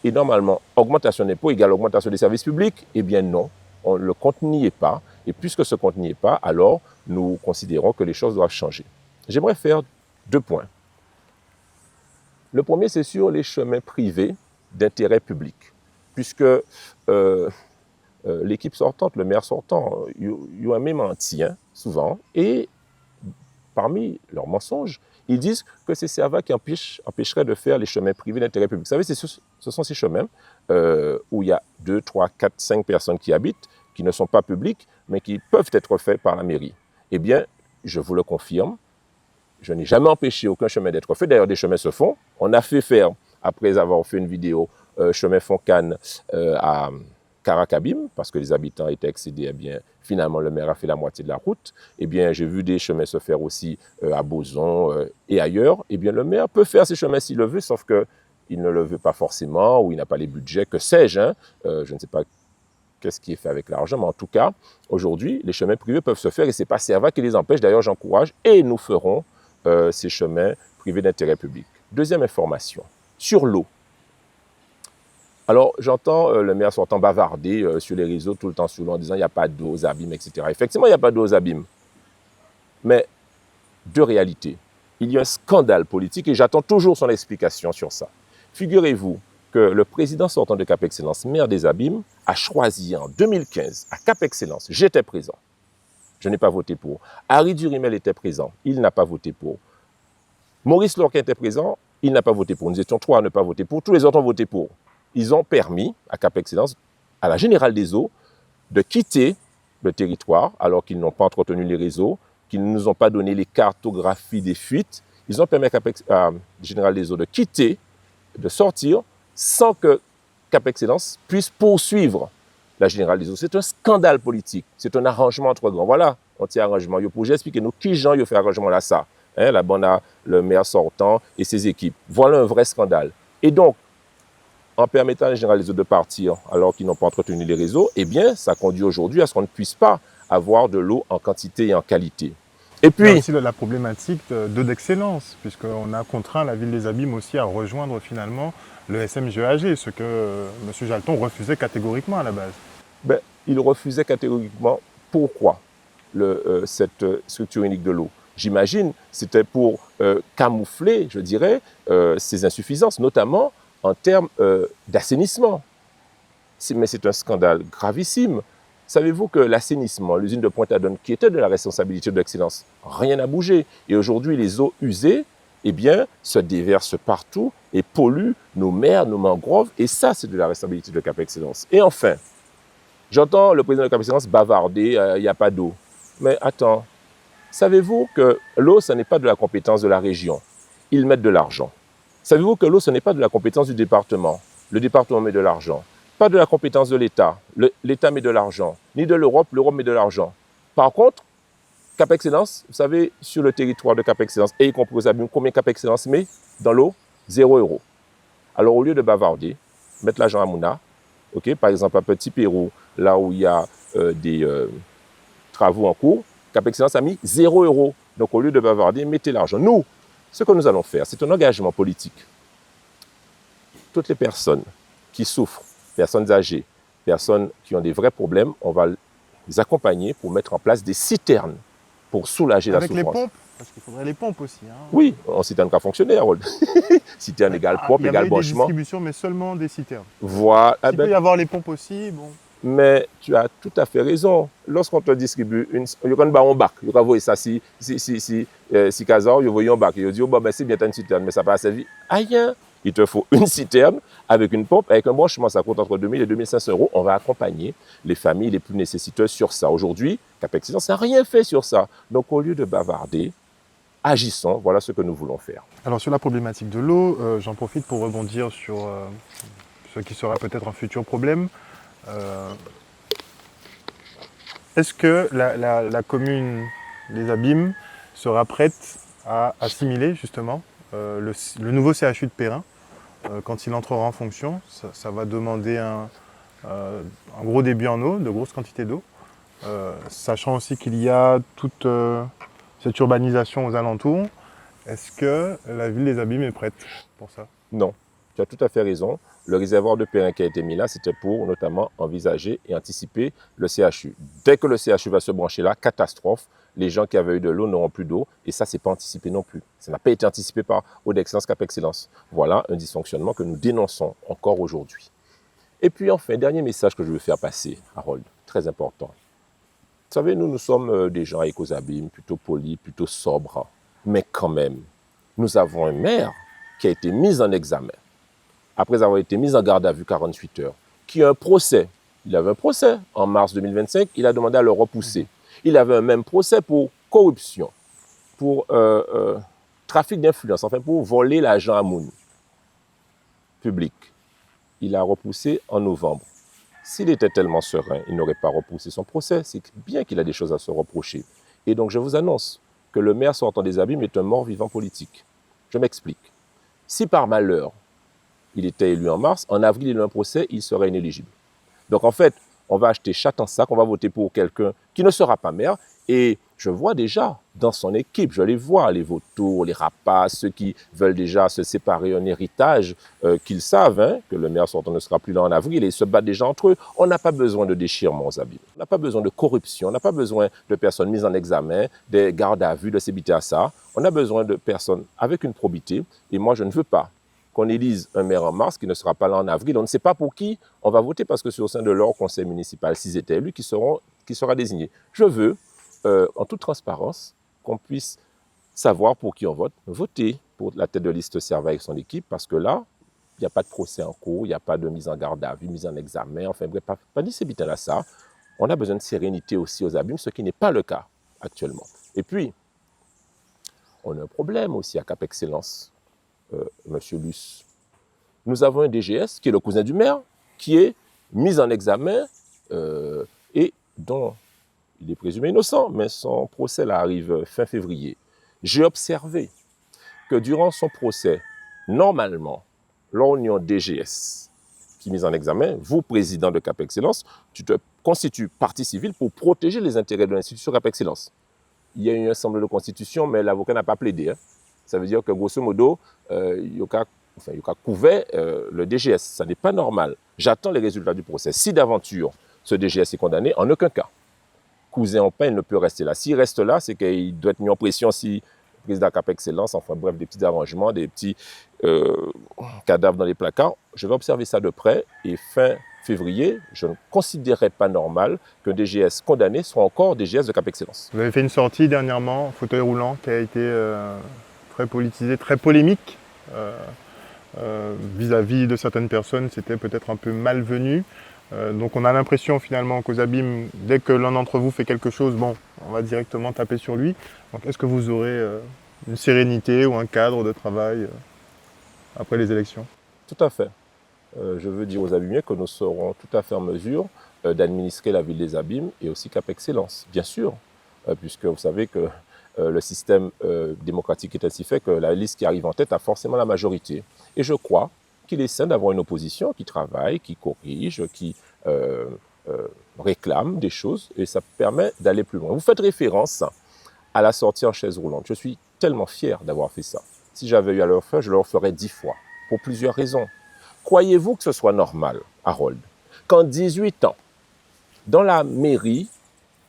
Et normalement, augmentation d'impôts égale augmentation des services publics? Eh bien non, le compte n'y est pas. Et puisque ce compte n'y est pas, alors nous considérons que les choses doivent changer. J'aimerais faire 2 points. Le premier, c'est sur les chemins privés d'intérêt public, puisque l'équipe sortante, le maire sortant, il y a même menti, souvent, et parmi leurs mensonges, ils disent que c'est Serva qui empêcherait de faire les chemins privés d'intérêt public. Vous savez, ce sont ces chemins où il y a 2, 3, 4, 5 personnes qui habitent, qui ne sont pas publics, mais qui peuvent être faits par la mairie. Eh bien, je vous le confirme, je n'ai jamais empêché aucun chemin d'être fait. D'ailleurs, des chemins se font. On a fait faire, après avoir fait une vidéo, chemin Foncane à Karakabim, parce que les habitants étaient excédés. Eh bien, finalement, le maire a fait la moitié de la route. Eh bien, j'ai vu des chemins se faire aussi à Bozon et ailleurs. Eh bien, le maire peut faire ces chemins s'il le veut, sauf qu'il ne le veut pas forcément, ou il n'a pas les budgets, que sais-je. Je ne sais pas qu'est-ce qui est fait avec l'argent, mais en tout cas, aujourd'hui, les chemins privés peuvent se faire et ce n'est pas Serva qui les empêche. D'ailleurs, j'encourage et nous ferons ces chemins privés d'intérêt public. Deuxième information, sur l'eau. Alors, j'entends le maire sortant bavarder sur les réseaux tout le temps sous l'eau en disant il n'y a pas d'eau aux abîmes, etc. Effectivement, il n'y a pas d'eau aux abîmes. Mais deux réalités. Il y a un scandale politique et j'attends toujours son explication sur ça. Figurez-vous que le président sortant de Cap Excellence, maire des Abîmes, a choisi en 2015, à Cap Excellence, j'étais présent, je n'ai pas voté pour. Harry Durimel était présent, il n'a pas voté pour. Maurice Lorquin était présent, il n'a pas voté pour. Nous étions 3 à ne pas voter pour, tous les autres ont voté pour. Ils ont permis à Cap Excellence, à la Générale des Eaux, de quitter le territoire alors qu'ils n'ont pas entretenu les réseaux, qu'ils ne nous ont pas donné les cartographies des fuites. Ils ont permis à la Générale des Eaux de quitter, de sortir, sans que Cap Excellence puisse poursuivre la Générale des Eaux. C'est un scandale politique, c'est un arrangement entre grands. Voilà, on tient arrangement. Pour expliquer nous qui Jean fait arrangement là ça. Là, on a le maire sortant et ses équipes. Voilà un vrai scandale. Et donc, en permettant à la Générale des Eaux de partir alors qu'ils n'ont pas entretenu les réseaux, eh bien, ça conduit aujourd'hui à ce qu'on ne puisse pas avoir de l'eau en quantité et en qualité. Et puis, il y a aussi la problématique d'eau d'excellence, puisqu'on a contraint la ville des Abîmes aussi à rejoindre finalement le SMGAG, ce que M. Jalton refusait catégoriquement à la base. Il refusait catégoriquement. Pourquoi cette structure unique de l'eau? j'imagine, c'était pour camoufler, je dirais, ces insuffisances, notamment en termes d'assainissement. Mais c'est un scandale gravissime. Savez-vous que l'assainissement, l'usine de Pointe-à-Dône, qui était de la responsabilité de l'Excellence, rien n'a bougé. Et aujourd'hui, les eaux usées, eh bien, se déversent partout et polluent nos mers, nos mangroves. Et ça, c'est de la responsabilité de Cap Excellence. Et enfin, j'entends le président de Cap Excellence bavarder, il n'y a pas d'eau. Mais attends, savez-vous que l'eau, ce n'est pas de la compétence de la région. Ils mettent de l'argent. Savez-vous que l'eau, ce n'est pas de la compétence du département. Le département met de l'argent. Pas de la compétence de l'État. L'État met de l'argent. Ni de l'Europe met de l'argent. Par contre, Cap Excellence, vous savez, sur le territoire de Cap Excellence, et y compris aux abîmes, combien Cap Excellence met dans l'eau? 0 €. Alors, au lieu de bavarder, mettre l'argent à Mouna, okay, par exemple, à Petit Pérou, là où il y a des travaux en cours, Cap Excellence a mis 0 €. Donc, au lieu de bavarder, mettez l'argent. Nous, ce que nous allons faire, c'est un engagement politique. Toutes les personnes qui souffrent, personnes âgées, personnes qui ont des vrais problèmes, on va les accompagner pour mettre en place des citernes pour soulager la souffrance. Avec les pompes? Parce qu'il faudrait les pompes aussi. Hein. Oui, en citerne qu'à fonctionner, Harold. Citerne égale pompe, égale branchement. Il y avait des distributions, mais seulement des citernes. Voilà. Il peut y avoir les pompes aussi, bon. Mais tu as tout à fait raison. Lorsqu'on te distribue, il y a un bac. Il y a ça si Kazar, il y a un bac. Il dit, oh, ben, c'est bien une citerne, mais ça n'a pas servi. Rien. Il te faut une citerne avec une pompe, avec un branchement, ça coûte entre 2 000 et 2 500 €. On va accompagner les familles les plus nécessiteuses sur ça. Aujourd'hui, Cap Excellence n'a rien fait sur ça. Donc, au lieu de bavarder, agissons, voilà ce que nous voulons faire. Alors, sur la problématique de l'eau, j'en profite pour rebondir sur ce qui sera peut-être un futur problème. Est-ce que la commune des Abîmes sera prête à assimiler justement le nouveau CHU de Perrin quand il entrera en fonction? Ça va demander un gros débit en eau, de grosses quantités d'eau, sachant aussi qu'il y a toute cette urbanisation aux alentours. Est-ce que la ville des Abîmes est prête pour ça? Non, tu as tout à fait raison. Le réservoir de Perrin qui a été mis là, c'était pour notamment envisager et anticiper le CHU. Dès que le CHU va se brancher là, catastrophe, les gens qui avaient eu de l'eau n'auront plus d'eau et ça, ce n'est pas anticipé non plus. Ça n'a pas été anticipé par Eau d'Excellence Cap Excellence. Voilà un dysfonctionnement que nous dénonçons encore aujourd'hui. Et puis enfin, dernier message que je veux faire passer, Harold, très important. Vous savez, nous sommes des gens avec aux abîmes, plutôt polis, plutôt sobres. Mais quand même, nous avons un maire qui a été mis en examen, après avoir été mis en garde à vue 48 heures, qui a un procès. Il avait un procès en mars 2025, il a demandé à le repousser. Il avait un même procès pour corruption, pour trafic d'influence, enfin pour voler l'argent à Moun public. Il a repoussé en novembre. S'il était tellement serein, il n'aurait pas repoussé son procès. C'est bien qu'il a des choses à se reprocher. Et donc je vous annonce que le maire sortant des Abîmes est un mort-vivant politique. Je m'explique. Si par malheur, il était élu en mars, en avril, il a un procès, il serait inéligible. Donc en fait, on va acheter chatte en sac, on va voter pour quelqu'un qui ne sera pas maire. Et je vois déjà dans son équipe, je les vois, les vautours, les rapaces, ceux qui veulent déjà se séparer un héritage, qu'ils savent que le maire sortant ne sera plus là en avril et ils se battent déjà entre eux. On n'a pas besoin de déchirement aux Abîmes. On n'a pas besoin de corruption, on n'a pas besoin de personnes mises en examen, des gardes à vue, de s'ébiter à ça. On a besoin de personnes avec une probité. Et moi, je ne veux pas qu'on élise un maire en mars qui ne sera pas là en avril. On ne sait pas pour qui on va voter parce que c'est au sein de leur conseil municipal, s'ils étaient élus, qui sera désigné. Je veux, en toute transparence, qu'on puisse savoir pour qui on vote, voter pour la tête de liste Serva avec son équipe, parce que là, il n'y a pas de procès en cours, il n'y a pas de mise en garde à vue, mise en examen, enfin bref, pas ni c'est à ça. On a besoin de sérénité aussi aux Abîmes, ce qui n'est pas le cas actuellement. Et puis, on a un problème aussi à Cap Excellence, Monsieur Luce. Nous avons un DGS qui est le cousin du maire, qui est mis en examen et dont il est présumé innocent, mais son procès là, arrive fin février. J'ai observé que durant son procès, normalement, l'union DGS qui est mise en examen, vous, président de Cap Excellence, tu te constitues partie civile pour protéger les intérêts de l'institution Cap Excellence. Il y a eu un ensemble de constitution, mais l'avocat n'a pas plaidé. Ça veut dire que, grosso modo, il y a couvert le DGS. Ça n'est pas normal. J'attends les résultats du procès. Si d'aventure, ce DGS est condamné, en aucun cas, cousin en pain, il ne peut rester là. S'il reste là, c'est qu'il doit être mis en pression si le président Cap Excellence, enfin bref, des petits arrangements, des petits cadavres dans les placards. Je vais observer ça de près et fin février, je ne considérerais pas normal qu'un DGS condamné soit encore DGS de Cap Excellence. Vous avez fait une sortie dernièrement, fauteuil roulant, qui a été très politisé, très polémique. Vis-à-vis de certaines personnes, c'était peut-être un peu malvenu. Donc on a l'impression finalement qu'aux abîmes, dès que l'un d'entre vous fait quelque chose, bon, on va directement taper sur lui. Donc est-ce que vous aurez une sérénité ou un cadre de travail après les élections? Tout à fait. Je veux dire aux abîmiers que nous serons tout à fait en mesure d'administrer la ville des Abîmes et aussi Cap Excellence, bien sûr, puisque vous savez que le système démocratique est ainsi fait que la liste qui arrive en tête a forcément la majorité. Et je crois qu'il est sain d'avoir une opposition qui travaille, qui corrige, qui réclame des choses, et ça permet d'aller plus loin. Vous faites référence à la sortie en chaise roulante. Je suis tellement fier d'avoir fait ça. Si j'avais eu à le faire, je le ferais 10 fois, pour plusieurs raisons. Croyez-vous que ce soit normal, Harold, qu'en 18 ans, dans la mairie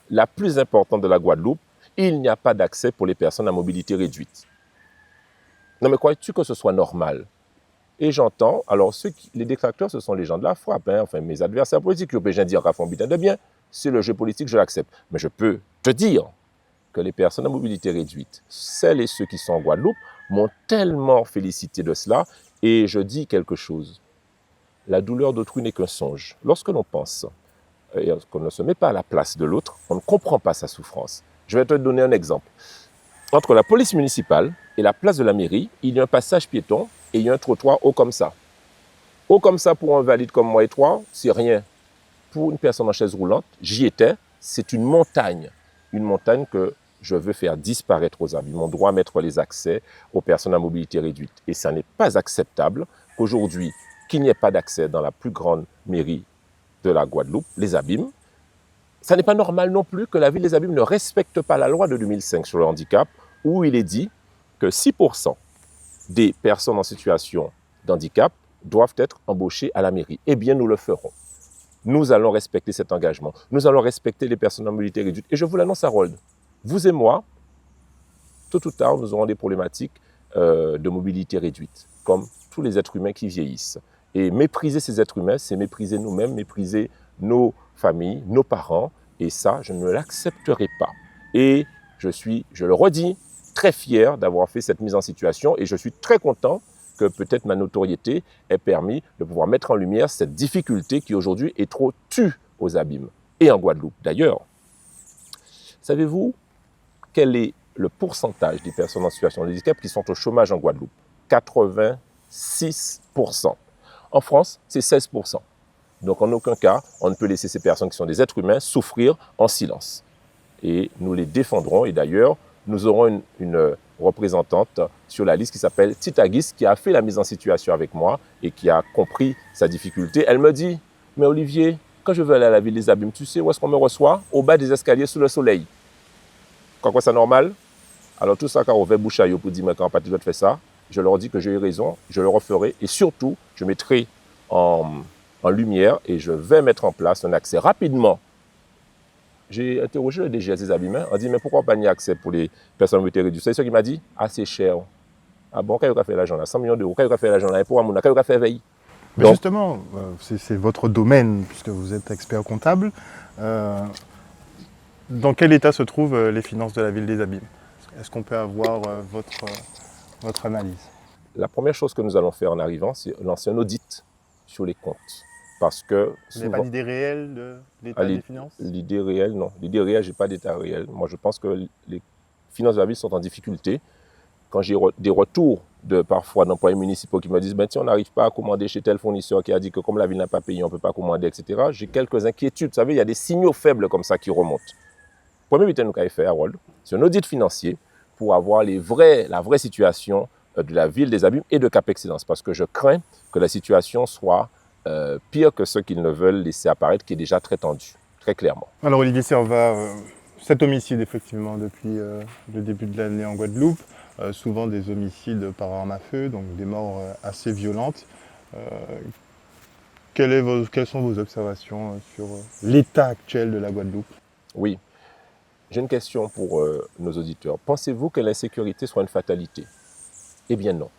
la plus importante de la Guadeloupe, il n'y a pas d'accès pour les personnes à mobilité réduite? Non, mais crois-tu que ce soit normal? Et j'entends, alors les détracteurs, ce sont les gens de la frappe, hein, enfin mes adversaires politiques, je peux dire qu'à fond bitin de bien, c'est le jeu politique, je l'accepte. Mais je peux te dire que les personnes à mobilité réduite, celles et ceux qui sont en Guadeloupe, m'ont tellement félicité de cela, et je dis quelque chose. La douleur d'autrui n'est qu'un songe. Lorsque l'on pense et qu'on ne se met pas à la place de l'autre, on ne comprend pas sa souffrance. Je vais te donner un exemple. Entre la police municipale et la place de la mairie, il y a un passage piéton et il y a un trottoir haut comme ça. Haut comme ça pour un valide comme moi et toi, c'est rien. Pour une personne en chaise roulante, j'y étais, c'est une montagne. Une montagne que je veux faire disparaître aux abîmes. Mon droit à mettre les accès aux personnes à mobilité réduite. Et ça n'est pas acceptable qu'aujourd'hui, qu'il n'y ait pas d'accès dans la plus grande mairie de la Guadeloupe, les Abîmes. Ça n'est pas normal non plus que la ville des Abîmes ne respecte pas la loi de 2005 sur le handicap, où il est dit que 6% des personnes en situation d'handicap doivent être embauchées à la mairie. Eh bien, nous le ferons. Nous allons respecter cet engagement. Nous allons respecter les personnes à mobilité réduite. Et je vous l'annonce, Harold, vous et moi, tôt ou tard, nous aurons des problématiques de mobilité réduite, comme tous les êtres humains qui vieillissent. Et mépriser ces êtres humains, c'est mépriser nous-mêmes, mépriser nos familles, nos parents. Et ça, je ne l'accepterai pas. Et je suis, je le redis, très fier d'avoir fait cette mise en situation. Et je suis très content que peut-être ma notoriété ait permis de pouvoir mettre en lumière cette difficulté qui aujourd'hui est trop tue aux Abîmes et en Guadeloupe. D'ailleurs, savez-vous quel est le pourcentage des personnes en situation de handicap qui sont au chômage en Guadeloupe? 86%. En France, c'est 16%. Donc, en aucun cas, on ne peut laisser ces personnes qui sont des êtres humains souffrir en silence. Et nous les défendrons. Et d'ailleurs, nous aurons une représentante sur la liste qui s'appelle Titagis, qui a fait la mise en situation avec moi et qui a compris sa difficulté. Elle me dit, mais Olivier, quand je veux aller à la ville des Abîmes, tu sais où est-ce qu'on me reçoit? Au bas des escaliers sous le soleil. Quoi, c'est normal? Alors tout ça, quand on fait bouche à yo pour dire, mais quand on doit faire ça, je leur dis que j'ai eu raison, je le referai et surtout, je mettrai en lumière et je vais mettre en place un accès rapidement. J'ai interrogé le DGS des Abîmes, on dit, mais pourquoi pas n'y accès pour les personnes à mobilité réduite? C'est ce qu'il m'a dit, ah c'est cher. Ah bon, qu'est-ce qu'on fait l'argent là? 100 millions d'euros, qu'est-ce qu'on fait l'argent là? Pour Amouna, qu'est-ce qu'on fait veille? Mais justement, c'est votre domaine, puisque vous êtes expert comptable. Dans quel état se trouvent les finances de la ville des Abîmes? Est-ce qu'on peut avoir votre analyse? La première chose que nous allons faire en arrivant, c'est lancer un audit sur les comptes. Parce que vous n'avez pas d'idée réelle de l'état des finances? L'idée réelle, non. L'idée réelle, je n'ai pas d'état réel. Moi, je pense que les finances de la ville sont en difficulté. Quand j'ai des retours parfois d'employés municipaux qui me disent ben, « on n'arrive pas à commander chez tel fournisseur qui a dit que comme la ville n'a pas payé, on ne peut pas commander, etc. » J'ai quelques inquiétudes. Vous savez, il y a des signaux faibles comme ça qui remontent. Premier but que nous avons fait, Harold, c'est un audit financier pour avoir la vraie situation de la ville des Abîmes et de Cap Excellence. Parce que je crains que la situation soit pire que ce qu'ils ne veulent laisser apparaître, qui est déjà très tendu, très clairement. Alors Olivier Servat, cet homicide effectivement depuis le début de l'année en Guadeloupe, souvent des homicides par arme à feu, donc des morts assez violentes. Quelles sont vos observations sur l'état actuel de la Guadeloupe? Oui, j'ai une question pour nos auditeurs. Pensez-vous que l'insécurité soit une fatalité? Eh bien non.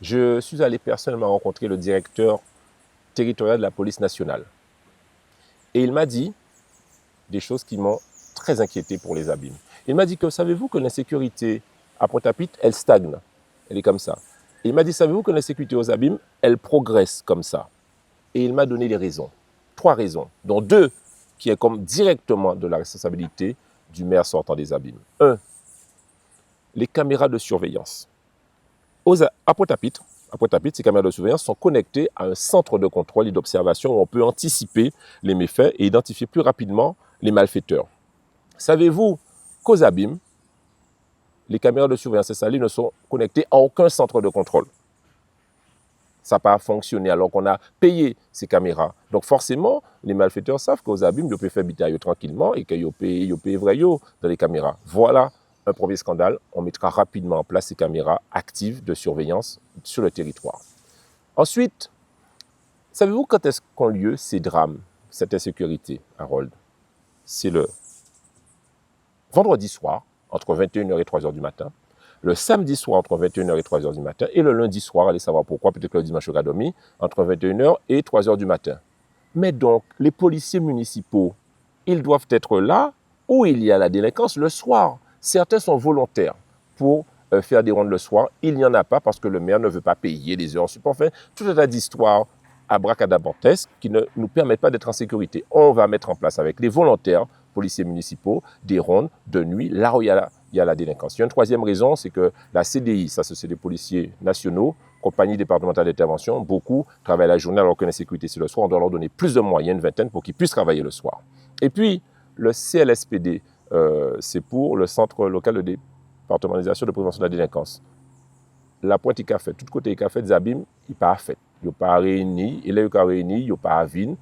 Je suis allé personnellement rencontrer le directeur territorial de la police nationale. Et il m'a dit des choses qui m'ont très inquiété pour les abîmes. Il m'a dit que, savez-vous que l'insécurité à Pointe-à-Pitre, elle stagne. Elle est comme ça. Et il m'a dit, savez-vous que l'insécurité aux abîmes, elle progresse comme ça. Et il m'a donné les raisons. 3 raisons, dont 2 qui est comme directement de la responsabilité du maire sortant des abîmes. 1. Les caméras de surveillance. À Pointe-à-Pitre, ces caméras de surveillance sont connectées à un centre de contrôle et d'observation où on peut anticiper les méfaits et identifier plus rapidement les malfaiteurs. Savez-vous qu'aux abîmes, les caméras de surveillance installées ne sont connectées à aucun centre de contrôle? Ça n'a pas fonctionné alors qu'on a payé ces caméras. Donc forcément, les malfaiteurs savent qu'aux abîmes, ils peuvent faire bitaille tranquillement et qu'ils payent vrai dans les caméras. Voilà un premier scandale. On mettra rapidement en place ces caméras actives de surveillance sur le territoire. Ensuite, savez-vous quand est-ce qu'ont lieu ces drames, cette insécurité, Harold? C'est le vendredi soir, entre 21h et 3h du matin, le samedi soir entre 21h et 3h du matin, et le lundi soir, allez savoir pourquoi, peut-être que le dimanche aura dormi, entre 21h et 3h du matin. Mais donc, les policiers municipaux, ils doivent être là où il y a la délinquance le soir. Certains sont volontaires pour faire des rondes le soir. Il n'y en a pas parce que le maire ne veut pas payer les heures sup. Enfin, tout un tas d'histoires abracadabrantesques qui ne nous permettent pas d'être en sécurité. On va mettre en place avec les volontaires, policiers municipaux, des rondes de nuit, là où il y a la délinquance. Il y a une troisième raison, c'est que la CDI, ça c'est des policiers nationaux, compagnie départementale d'intervention, beaucoup travaillent la journée alors que l'insécurité c'est le soir. On doit leur donner plus de moyens, une vingtaine, pour qu'ils puissent travailler le soir. Et puis, le CLSPD, c'est pour le Centre local de départementalisation de prévention de la délinquance. La pointe il a fait, tout côté il a fait des abîmes, il pas fait. Il n'a pas réuni, et là il a réuni, il n'a pas à vine.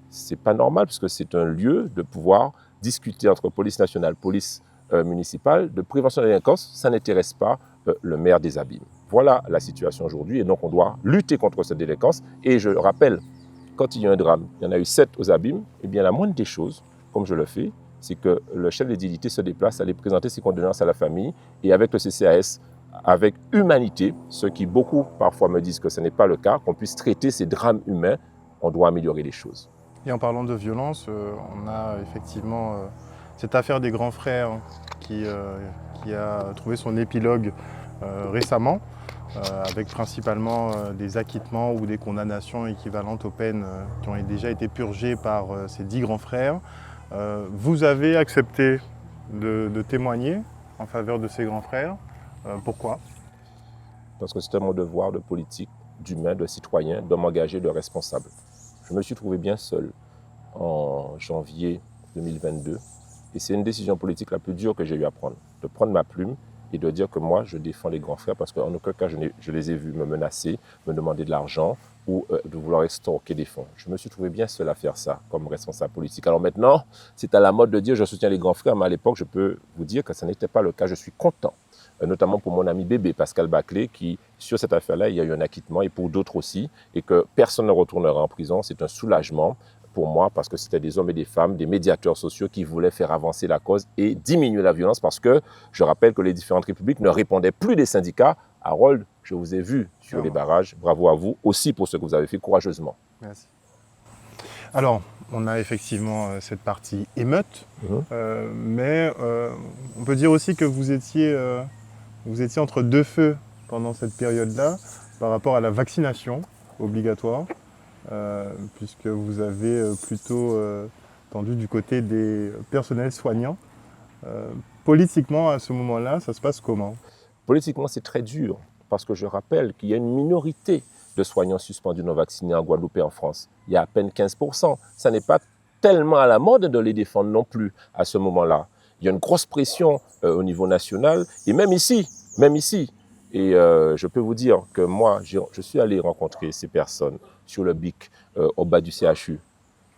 C'est pas normal parce que c'est un lieu de pouvoir discuter entre police nationale, police municipale, de prévention de la délinquance. Ça n'intéresse pas le maire des abîmes. Voilà la situation aujourd'hui et donc on doit lutter contre cette délinquance. Et je rappelle, quand il y a un drame, il y en a eu 7 aux abîmes, eh bien la moindre des choses, comme je le fais, c'est que le chef d'édilité se déplace à aller présenter ses condoléances à la famille et avec le CCAS, avec humanité, ceux qui beaucoup parfois me disent que ce n'est pas le cas, qu'on puisse traiter ces drames humains, on doit améliorer les choses. Et en parlant de violence, on a effectivement cette affaire des grands frères qui a trouvé son épilogue récemment, avec principalement des acquittements ou des condamnations équivalentes aux peines qui ont déjà été purgées par ces 10 grands frères. Vous avez accepté de témoigner en faveur de ces grands frères. Pourquoi? Parce que c'était mon devoir de politique, d'humain, de citoyen, de m'engager, de responsable. Je me suis trouvé bien seul en janvier 2022 et c'est une décision politique la plus dure que j'ai eu à prendre, de prendre ma plume et de dire que moi, je défends les grands frères parce qu'en aucun cas, je les ai vus me menacer, me demander de l'argent ou de vouloir extorquer des fonds. Je me suis trouvé bien seul à faire ça comme responsable politique. Alors maintenant, c'est à la mode de dire je soutiens les grands frères, mais à l'époque, je peux vous dire que ça n'était pas le cas. Je suis content, notamment pour mon ami bébé Pascal Baclé, qui, sur cette affaire-là, il y a eu un acquittement et pour d'autres aussi, et que personne ne retournera en prison. C'est un soulagement pour moi parce que c'était des hommes et des femmes, des médiateurs sociaux qui voulaient faire avancer la cause et diminuer la violence parce que je rappelle que les différentes républiques ne répondaient plus des syndicats. Harold, je vous ai vu sur les barrages. Bravo à vous aussi pour ce que vous avez fait courageusement. Merci. Alors, on a effectivement cette partie émeute, mais on peut dire aussi que vous étiez entre deux feux pendant cette période-là par rapport à la vaccination obligatoire. Puisque vous avez plutôt tendu du côté des personnels soignants. Politiquement, à ce moment-là, ça se passe comment? Politiquement, c'est très dur, parce que je rappelle qu'il y a une minorité de soignants suspendus non vaccinés en Guadeloupe et en France. Il y a à peine 15%. Ça n'est pas tellement à la mode de les défendre non plus à ce moment-là. Il y a une grosse pression au niveau national, et même ici. Et je peux vous dire que moi, je suis allé rencontrer ces personnes sur le BIC au bas du CHU.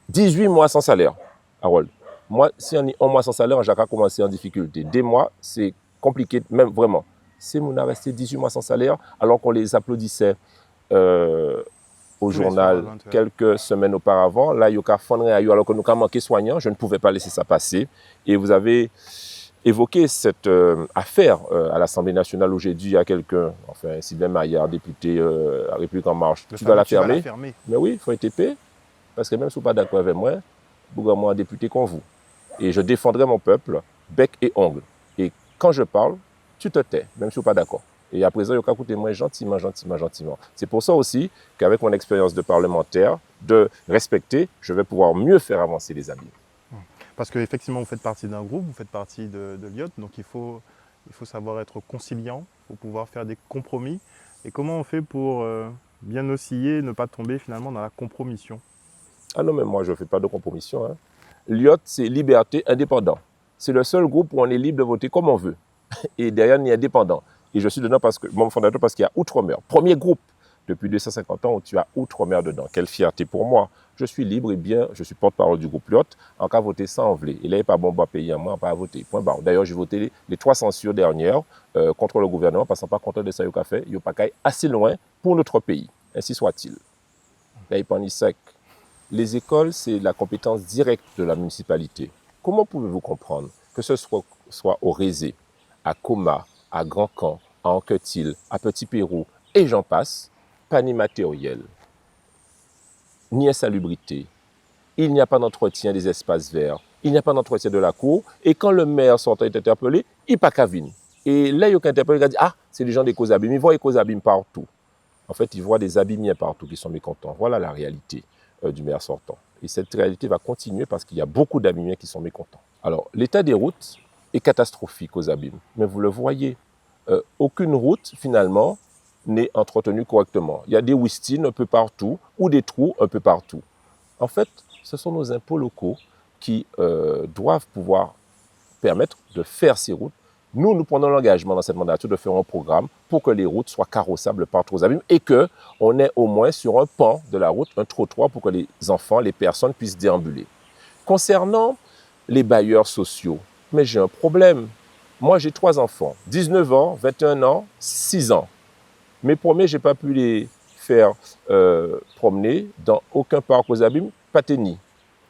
18 mois sans salaire, Harold. Moi, si on est 1 mois sans salaire, j'ai commencé en difficulté. Des mois, c'est compliqué, même vraiment. C'est mon a resté 18 mois sans salaire alors qu'on les applaudissait au Tous les soirs à journal 20 heures. quelques semaines auparavant. Là, il y a fondre alors que nous avons manqué soignants. Je ne pouvais pas laisser ça passer. Et vous avez évoqué cette affaire à l'Assemblée nationale où j'ai dit à quelqu'un, enfin, Sylvain Maillard, député à République En Marche, tu dois la fermer. Mais oui, il faut être épais. Parce que même si vous n'êtes pas d'accord avec moi, vous avez un député comme vous. Et je défendrai mon peuple, bec et ongle. Et quand je parle, tu te tais, même si vous n'êtes pas d'accord. Et à présent, il faut écouter moi gentiment. C'est pour ça aussi qu'avec mon expérience de parlementaire, de respecter, je vais pouvoir mieux faire avancer les abîmes. Parce qu'effectivement, vous faites partie d'un groupe, vous faites partie de l'IOT, donc il faut savoir être conciliant, il faut pouvoir faire des compromis. Et comment on fait pour bien osciller, ne pas tomber finalement dans la compromission? Ah non, mais moi, je ne fais pas de compromission. Hein. L'IOT, c'est liberté, indépendant. C'est le seul groupe où on est libre de voter comme on veut. Et derrière, on est indépendant. Et je suis dedans parce que, mon fondateur, parce qu'il y a Outre-mer. Premier groupe depuis 250 ans où tu as Outre-mer dedans. Quelle fierté pour moi. Je suis libre et bien, je suis porte-parole du groupe l'IOT. En cas voter sans enlever. Et là, il n'est pas bon à payer à moi, pas à voter. Point barre. D'ailleurs, j'ai voté les 3 censures dernières contre le gouvernement, passant pas contre de ça, il fait. Il n'y a pas assez loin pour notre pays. Ainsi soit-il. Là, il prend sec. Les écoles, c'est la compétence directe de la municipalité. Comment pouvez-vous comprendre que ce soit au Rézé, à Coma, à Grand Camp, à Anquetil, à Petit Pérou, et j'en passe, pas ni matériel, ni insalubrité. Il n'y a pas d'entretien des espaces verts, il n'y a pas d'entretien de la cour, et quand le maire sortant est interpellé, il n'y a pas qu'avine. Et là, il y a interpellé, il dit, ah, c'est les gens des causes abîmes, ils voient les causes abîmes partout. En fait, ils voient des abîmiers partout qui sont mécontents. Voilà la réalité du maire sortant. Et cette réalité va continuer parce qu'il y a beaucoup d'abîmiers qui sont mécontents. Alors, l'état des routes est catastrophique aux abîmes. Mais vous le voyez, aucune route, finalement, n'est entretenue correctement. Il y a des wistines un peu partout ou des trous un peu partout. En fait, ce sont nos impôts locaux qui doivent pouvoir permettre de faire ces routes. Nous prenons l'engagement dans cette mandature de faire un programme pour que les routes soient carrossables partout aux abîmes et qu'on ait au moins sur un pan de la route un trottoir pour que les enfants, les personnes puissent déambuler. Concernant les bailleurs sociaux, mais j'ai un problème. Moi, j'ai 3 enfants, 19 ans, 21 ans, 6 ans. Mes premiers, je n'ai pas pu les faire promener dans aucun parc aux abîmes, Paténi.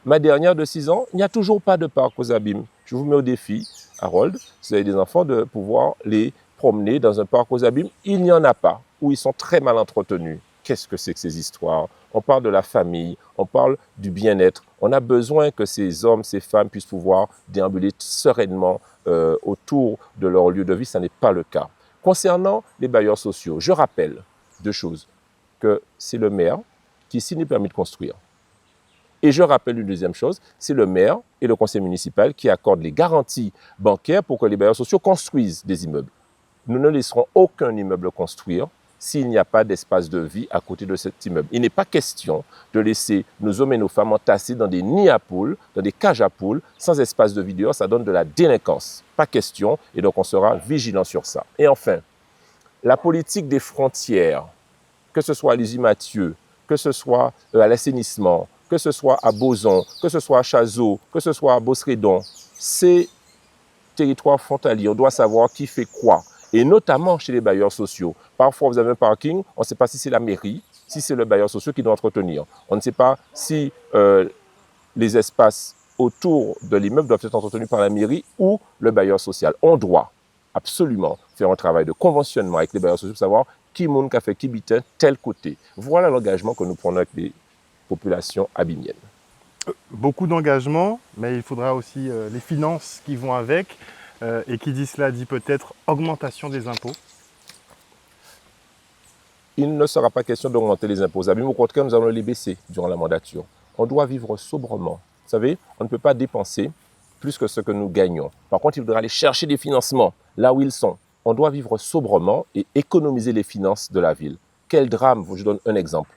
Ma dernière de 6 ans, il n'y a toujours pas de parc aux abîmes. Je vous mets au défi, Harold, si vous avez des enfants, de pouvoir les promener dans un parc aux abîmes. Il n'y en a pas, ou ils sont très mal entretenus. Qu'est-ce que c'est que ces histoires? On parle de la famille, on parle du bien-être. On a besoin que ces hommes, ces femmes puissent pouvoir déambuler sereinement autour de leur lieu de vie. Ce n'est pas le cas. Concernant les bailleurs sociaux, je rappelle 2 choses. Que c'est le maire qui signe le permis de construire. Et je rappelle une deuxième chose, c'est le maire et le conseil municipal qui accordent les garanties bancaires pour que les bailleurs sociaux construisent des immeubles. Nous ne laisserons aucun immeuble construire s'il n'y a pas d'espace de vie à côté de cet immeuble. Il n'est pas question de laisser nos hommes et nos femmes entassés dans des nids à poules, dans des cages à poules, sans espace de vie dehors, ça donne de la délinquance. Pas question, et donc on sera vigilant sur ça. Et enfin, la politique des frontières, que ce soit à Lizy-Mathieu, que ce soit à l'assainissement, que ce soit à Bozon, que ce soit à Chazot, que ce soit à Bosredon, ces territoires frontaliers, on doit savoir qui fait quoi. Et notamment chez les bailleurs sociaux. Parfois, vous avez un parking, on ne sait pas si c'est la mairie, si c'est le bailleur social qui doit entretenir. On ne sait pas si les espaces autour de l'immeuble doivent être entretenus par la mairie ou le bailleur social. On doit absolument faire un travail de conventionnement avec les bailleurs sociaux pour savoir qui monde a fait qui bitin tel côté. Voilà l'engagement que nous prenons avec les populations abîmiennes. Beaucoup d'engagement, mais il faudra aussi les finances qui vont avec. Et qui dit cela dit peut-être augmentation des impôts. Il ne sera pas question d'augmenter les impôts aux abîmes. Au contraire, nous allons les baisser durant la mandature. On doit vivre sobrement. Vous savez, on ne peut pas dépenser plus que ce que nous gagnons. Par contre, il faudra aller chercher des financements là où ils sont. On doit vivre sobrement et économiser les finances de la ville. Quel drame, je donne un exemple.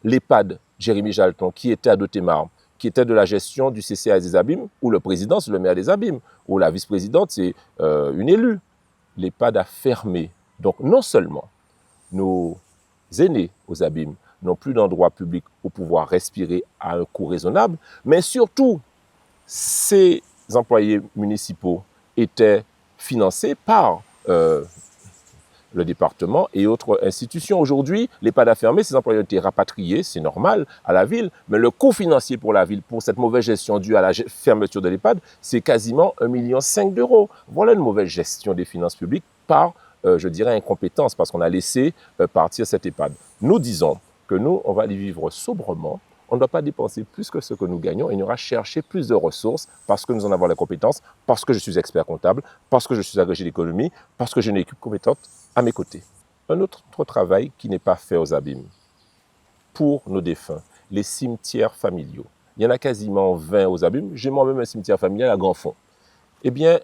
L'EHPAD Jérémy Jalton, qui était à Dotémar, qui était de la gestion du CCA des Abîmes, où le président, c'est le maire des Abîmes, où la vice-présidente, c'est une élue. L'EHPAD a fermé. Donc, non seulement nos aînés aux Abîmes n'ont plus d'endroit public pour pouvoir respirer à un coût raisonnable, mais surtout, ces employés municipaux étaient financés par le département et autres institutions. Aujourd'hui, l'EHPAD a fermé, ses employés ont été rapatriés, c'est normal, à la ville, mais le coût financier pour la ville, pour cette mauvaise gestion due à la fermeture de l'EHPAD, c'est quasiment 1,5 million d'euros. Voilà une mauvaise gestion des finances publiques par, je dirais, incompétence, parce qu'on a laissé partir cette EHPAD. Nous disons que nous, on va aller vivre sobrement. On ne doit pas dépenser plus que ce que nous gagnons et on ira chercher plus de ressources parce que nous en avons les compétences, parce que je suis expert comptable, parce que je suis agrégé d'économie, parce que j'ai une équipe compétente à mes côtés. Un autre travail qui n'est pas fait aux abîmes pour nos défunts, les cimetières familiaux. Il y en a quasiment 20 aux abîmes. J'ai moi-même un cimetière familial à Grand-Fond. Eh bien,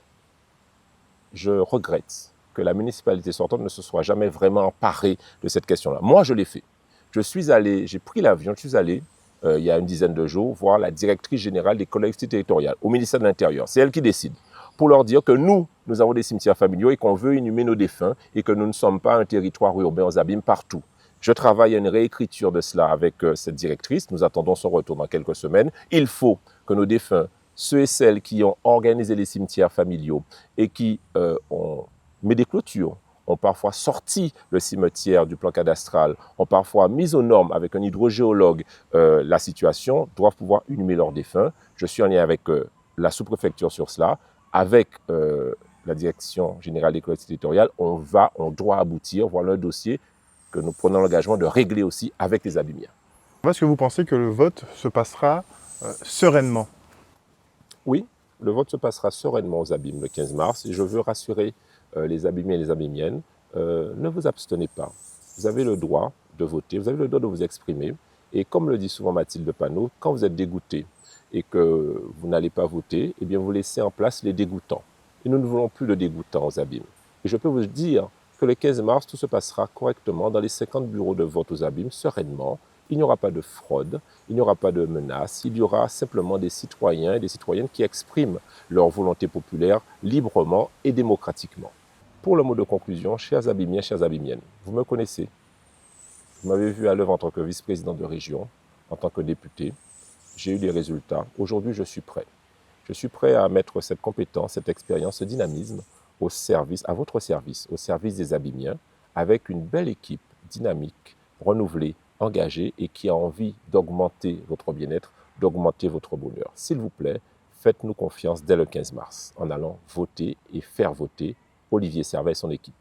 je regrette que la municipalité sortante ne se soit jamais vraiment emparée de cette question-là. Moi, je l'ai fait. J'ai pris l'avion, je suis allé il y a une dizaine de jours, voir la directrice générale des collectivités territoriales au ministère de l'Intérieur. C'est elle qui décide. Pour leur dire que nous avons des cimetières familiaux et qu'on veut inhumer nos défunts et que nous ne sommes pas un territoire urbain aux abîmes partout. Je travaille à une réécriture de cela avec cette directrice. Nous attendons son retour dans quelques semaines. Il faut que nos défunts, ceux et celles qui ont organisé les cimetières familiaux et qui ont mis des clôtures, ont parfois sorti le cimetière du plan cadastral, ont parfois mis aux normes avec un hydrogéologue la situation, doivent pouvoir inhumer leurs défunts. Je suis en lien avec la sous-préfecture sur cela, avec la direction générale des collectivités territoriales. On doit aboutir, voilà un dossier que nous prenons l'engagement de régler aussi avec les abîmiens. Est-ce que vous pensez que le vote se passera sereinement? Oui, le vote se passera sereinement aux abîmes le 15 mars et je veux rassurer les abîmiens et les abîmiennes, ne vous abstenez pas. Vous avez le droit de voter, vous avez le droit de vous exprimer. Et comme le dit souvent Mathilde Panot, quand vous êtes dégoûté et que vous n'allez pas voter, eh bien vous laissez en place les dégoûtants. Et nous ne voulons plus de dégoûtants aux abîmes. Et je peux vous dire que le 15 mars, tout se passera correctement dans les 50 bureaux de vote aux abîmes, sereinement. Il n'y aura pas de fraude, il n'y aura pas de menaces, il y aura simplement des citoyens et des citoyennes qui expriment leur volonté populaire librement et démocratiquement. Pour le mot de conclusion, chers abîmiens, chères abîmiennes, vous me connaissez. Vous m'avez vu à l'œuvre en tant que vice-président de région, en tant que député. J'ai eu des résultats. Aujourd'hui, je suis prêt. Je suis prêt à mettre cette compétence, cette expérience, ce dynamisme au service, à votre service, au service des abîmiens, avec une belle équipe dynamique, renouvelée, engagée et qui a envie d'augmenter votre bien-être, d'augmenter votre bonheur. S'il vous plaît, faites-nous confiance dès le 15 mars en allant voter et faire voter Olivier Servet et son équipe.